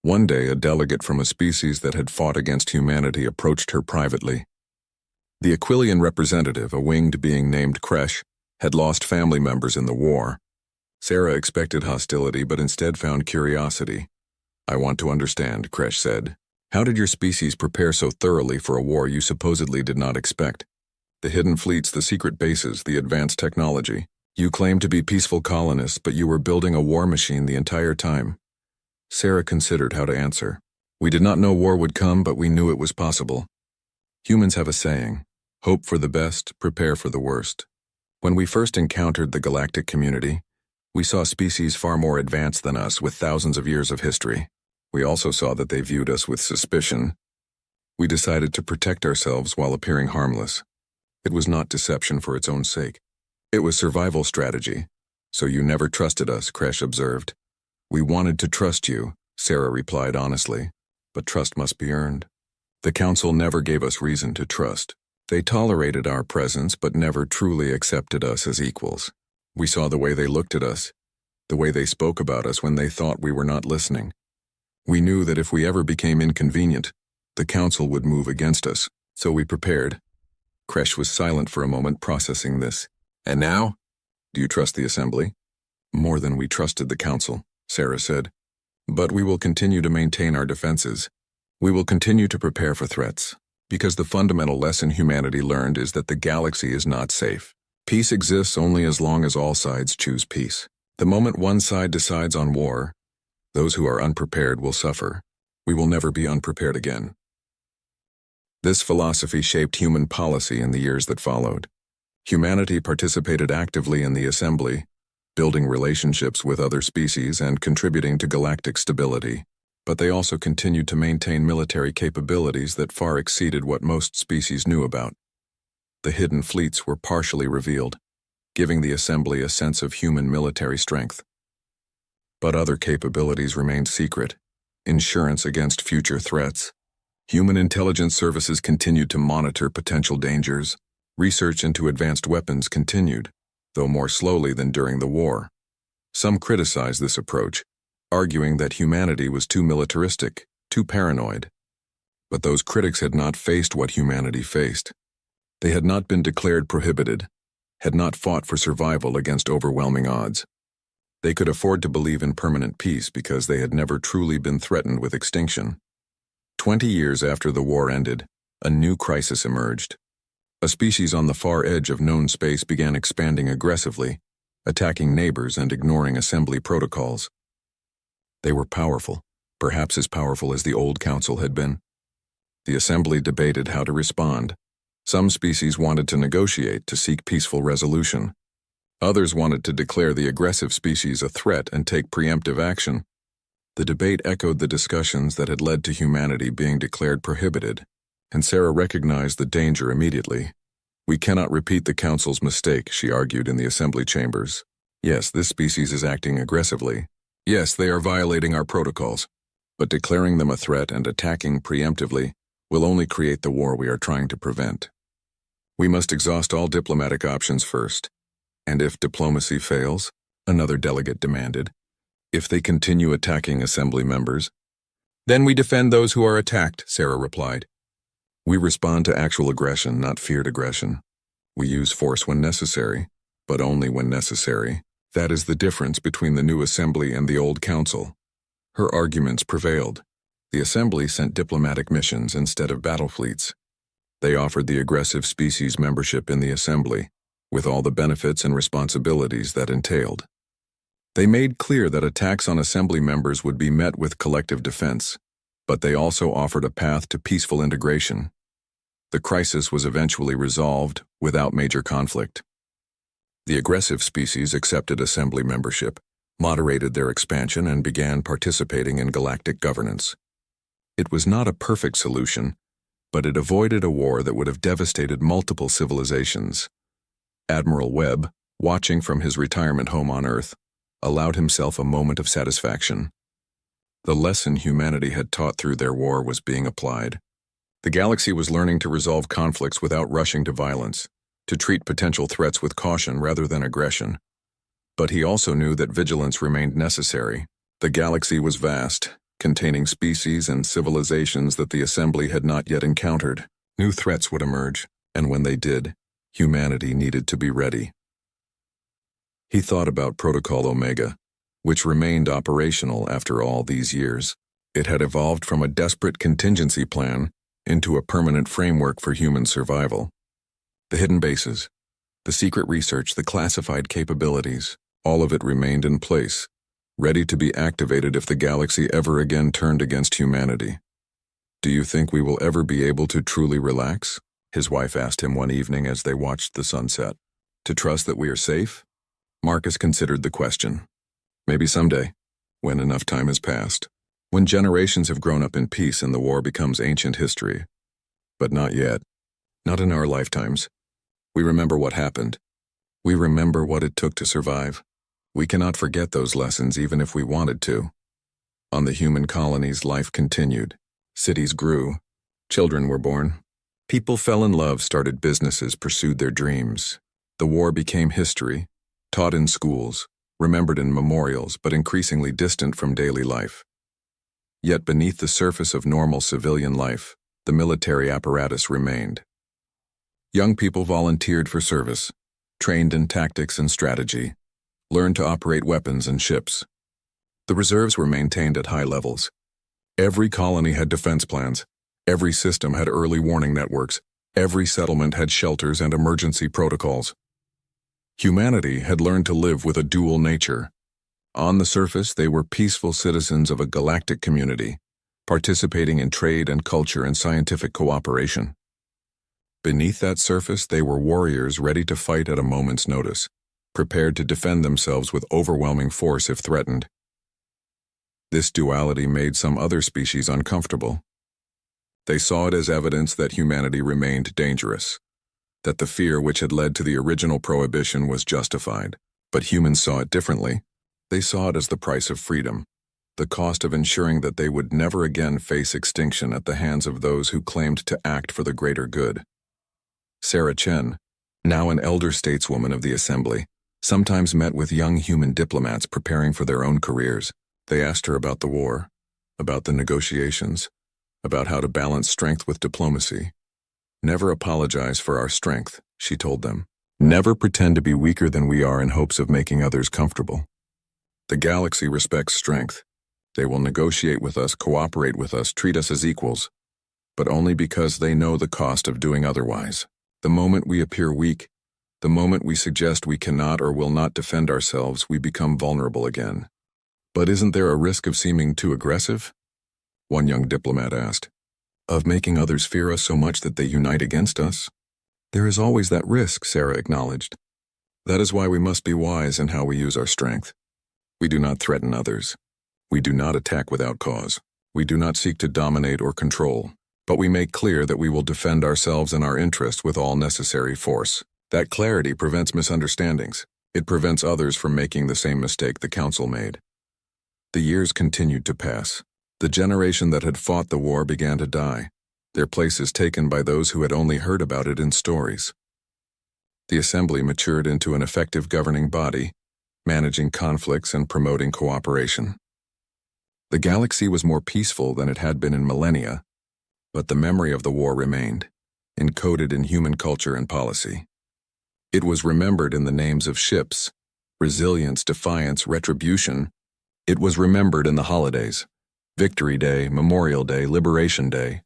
One day, a delegate from a species that had fought against humanity approached her privately. The Aquilian representative, a winged being named Kresh, had lost family members in the war. Sarah expected hostility, but instead found curiosity. "I want to understand," Kresh said. "How did your species prepare so thoroughly for a war you supposedly did not expect? The hidden fleets, the secret bases, the advanced technology. You claim to be peaceful colonists, but you were building a war machine the entire time." Sarah considered how to answer. "We did not know war would come, but we knew it was possible. Humans have a saying, hope for the best, prepare for the worst. When we first encountered the galactic community, we saw species far more advanced than us with thousands of years of history. We also saw that they viewed us with suspicion. We decided to protect ourselves while appearing harmless. It was not deception for its own sake. It was survival strategy. So you never trusted us," Kresh observed. "We wanted to trust you," Sarah replied honestly, "but trust must be earned. The Council never gave us reason to trust. They tolerated our presence but never truly accepted us as equals. We saw the way they looked at us, the way they spoke about us when they thought we were not listening. We knew that if we ever became inconvenient, the council would move against us, so we prepared. Kresh was silent for a moment, processing this. And now? Do you trust the assembly? More than we trusted the council, Sarah said. But we will continue to maintain our defenses. We will continue to prepare for threats, because the fundamental lesson humanity learned is that the galaxy is not safe. Peace exists only as long as all sides choose peace. The moment one side decides on war, those who are unprepared will suffer. We will never be unprepared again. This philosophy shaped human policy in the years that followed. Humanity participated actively in the assembly, building relationships with other species and contributing to galactic stability. But they also continued to maintain military capabilities that far exceeded what most species knew about. The hidden fleets were partially revealed, giving the assembly a sense of human military strength. But other capabilities remained secret, insurance against future threats. Human intelligence services continued to monitor potential dangers. Research into advanced weapons continued, though more slowly than during the war. Some criticized this approach, arguing that humanity was too militaristic, too paranoid. But those critics had not faced what humanity faced. They had not been declared prohibited, had not fought for survival against overwhelming odds. They could afford to believe in permanent peace because they had never truly been threatened with extinction. 20 years after the war ended, a new crisis emerged. A species on the far edge of known space began expanding aggressively, attacking neighbors and ignoring assembly protocols. They were powerful, perhaps as powerful as the old council had been. The assembly debated how to respond. Some species wanted to negotiate to seek peaceful resolution. Others wanted to declare the aggressive species a threat and take preemptive action. The debate echoed the discussions that had led to humanity being declared prohibited, and Sarah recognized the danger immediately. We cannot repeat the council's mistake, she argued in the assembly chambers. Yes, this species is acting aggressively. Yes, they are violating our protocols. But declaring them a threat and attacking preemptively will only create the war we are trying to prevent. We must exhaust all diplomatic options first. And if diplomacy fails, another delegate demanded, if they continue attacking assembly members, then we defend those who are attacked, Sarah replied. We respond to actual aggression, not feared aggression. We use force when necessary, but only when necessary. That is the difference between the new assembly and the old council. Her arguments prevailed. The assembly sent diplomatic missions instead of battle fleets. They offered the aggressive species membership in the assembly, with all the benefits and responsibilities that entailed. They made clear that attacks on assembly members would be met with collective defense, but they also offered a path to peaceful integration. The crisis was eventually resolved without major conflict. The aggressive species accepted assembly membership, moderated their expansion, and began participating in galactic governance. It was not a perfect solution, but it avoided a war that would have devastated multiple civilizations. Admiral Webb, watching from his retirement home on Earth, allowed himself a moment of satisfaction. The lesson humanity had taught through their war was being applied. The galaxy was learning to resolve conflicts without rushing to violence, to treat potential threats with caution rather than aggression. But he also knew that vigilance remained necessary. The galaxy was vast, containing species and civilizations that the assembly had not yet encountered. New threats would emerge, and when they did, humanity needed to be ready. He thought about Protocol Omega, which remained operational after all these years. It had evolved from a desperate contingency plan into a permanent framework for human survival. The hidden bases, the secret research, the classified capabilities, all of it remained in place, ready to be activated if the galaxy ever again turned against humanity. "Do you think we will ever be able to truly relax?" his wife asked him one evening as they watched the sunset. "To trust that we are safe?" Marcus considered the question. "Maybe someday, when enough time has passed. When generations have grown up in peace and the war becomes ancient history. But not yet. Not in our lifetimes. We remember what happened. We remember what it took to survive. We cannot forget those lessons even if we wanted to." On the human colonies, life continued. Cities grew. Children were born. People fell in love, started businesses, pursued their dreams. The war became history, taught in schools, remembered in memorials, but increasingly distant from daily life. Yet beneath the surface of normal civilian life, the military apparatus remained. Young people volunteered for service, trained in tactics and strategy, learned to operate weapons and ships. The reserves were maintained at high levels. Every colony had defense plans. Every system had early warning networks. Every settlement had shelters and emergency protocols. Humanity had learned to live with a dual nature. On the surface, they were peaceful citizens of a galactic community, participating in trade and culture and scientific cooperation. Beneath that surface, they were warriors ready to fight at a moment's notice, prepared to defend themselves with overwhelming force if threatened. This duality made some other species uncomfortable. They saw it as evidence that humanity remained dangerous, that the fear which had led to the original prohibition was justified. But humans saw it differently. They saw it as the price of freedom, the cost of ensuring that they would never again face extinction at the hands of those who claimed to act for the greater good. Sarah Chen, now an elder stateswoman of the Assembly, sometimes met with young human diplomats preparing for their own careers. They asked her about the war, about the negotiations, about how to balance strength with diplomacy. "Never apologize for our strength," she told them. "Never pretend to be weaker than we are in hopes of making others comfortable. The galaxy respects strength. They will negotiate with us, cooperate with us, treat us as equals, but only because they know the cost of doing otherwise. The moment we appear weak, the moment we suggest we cannot or will not defend ourselves, we become vulnerable again." "But isn't there a risk of seeming too aggressive?" one young diplomat asked. "Of making others fear us so much that they unite against us?" "There is always that risk," Sarah acknowledged. "That is why we must be wise in how we use our strength. We do not threaten others. We do not attack without cause. We do not seek to dominate or control, but we make clear that we will defend ourselves and our interests with all necessary force. That clarity prevents misunderstandings. It prevents others from making the same mistake the Council made." The years continued to pass. The generation that had fought the war began to die, their places taken by those who had only heard about it in stories. The Assembly matured into an effective governing body, managing conflicts and promoting cooperation. The galaxy was more peaceful than it had been in millennia, but the memory of the war remained, encoded in human culture and policy. It was remembered in the names of ships, resilience, defiance, retribution. It was remembered in the holidays, Victory Day, Memorial Day, Liberation Day.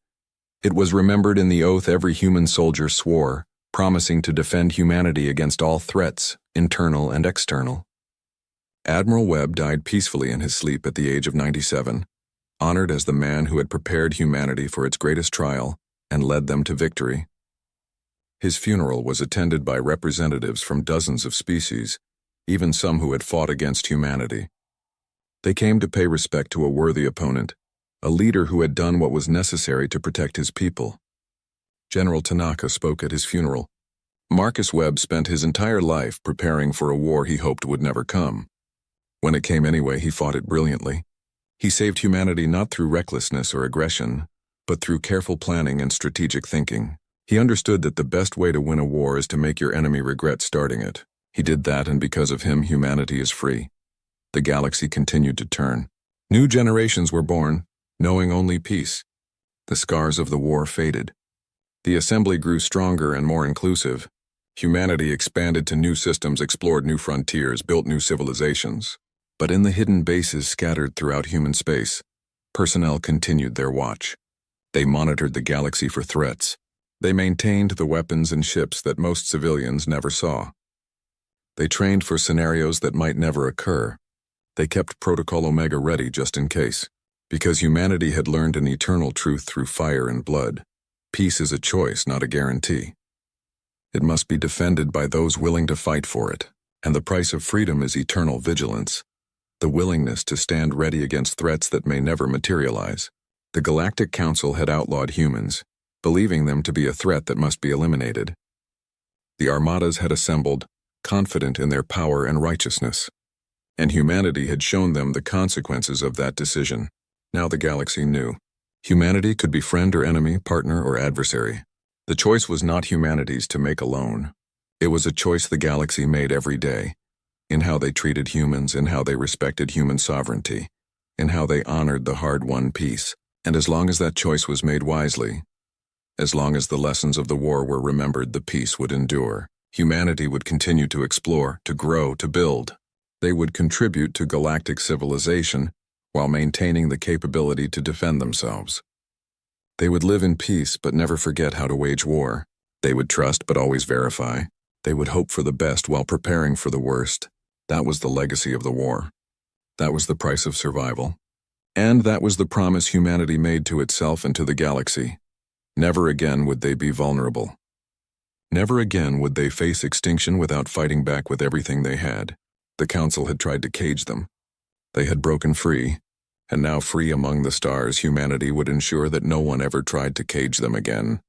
It was remembered in the oath every human soldier swore, promising to defend humanity against all threats, internal and external. Admiral Webb died peacefully in his sleep at the age of 97, honored as the man who had prepared humanity for its greatest trial and led them to victory. His funeral was attended by representatives from dozens of species, even some who had fought against humanity. They came to pay respect to a worthy opponent, a leader who had done what was necessary to protect his people. General Tanaka spoke at his funeral. Marcus Webb spent his entire life preparing for a war he hoped would never come. When it came anyway, he fought it brilliantly. He saved humanity not through recklessness or aggression, but through careful planning and strategic thinking. He understood that the best way to win a war is to make your enemy regret starting it. He did that, and because of him, humanity is free. The galaxy continued to turn. New generations were born, knowing only peace. The scars of the war faded. The Assembly grew stronger and more inclusive. Humanity expanded to new systems, explored new frontiers, built new civilizations. But in the hidden bases scattered throughout human space, personnel continued their watch. They monitored the galaxy for threats. They maintained the weapons and ships that most civilians never saw. They trained for scenarios that might never occur. They kept Protocol Omega ready just in case, because humanity had learned an eternal truth through fire and blood. Peace is a choice, not a guarantee. It must be defended by those willing to fight for it, and the price of freedom is eternal vigilance, the willingness to stand ready against threats that may never materialize. The Galactic Council had outlawed humans, believing them to be a threat that must be eliminated. The armadas had assembled, confident in their power and righteousness, and humanity had shown them the consequences of that decision. Now the galaxy knew. Humanity could be friend or enemy, partner or adversary. The choice was not humanity's to make alone. It was a choice the galaxy made every day. in how they treated humans, in how they respected human sovereignty, in how they honored the hard-won peace. And as long as that choice was made wisely, as long as the lessons of the war were remembered, the peace would endure. Humanity would continue to explore, to grow, to build. They would contribute to galactic civilization while maintaining the capability to defend themselves. They would live in peace but never forget how to wage war. They would trust but always verify. They would hope for the best while preparing for the worst. That was the legacy of the war. That was the price of survival. And that was the promise humanity made to itself and to the galaxy. Never again would they be vulnerable. Never again would they face extinction without fighting back with everything they had. The Council had tried to cage them. They had broken free, and now free among the stars, humanity would ensure that no one ever tried to cage them again.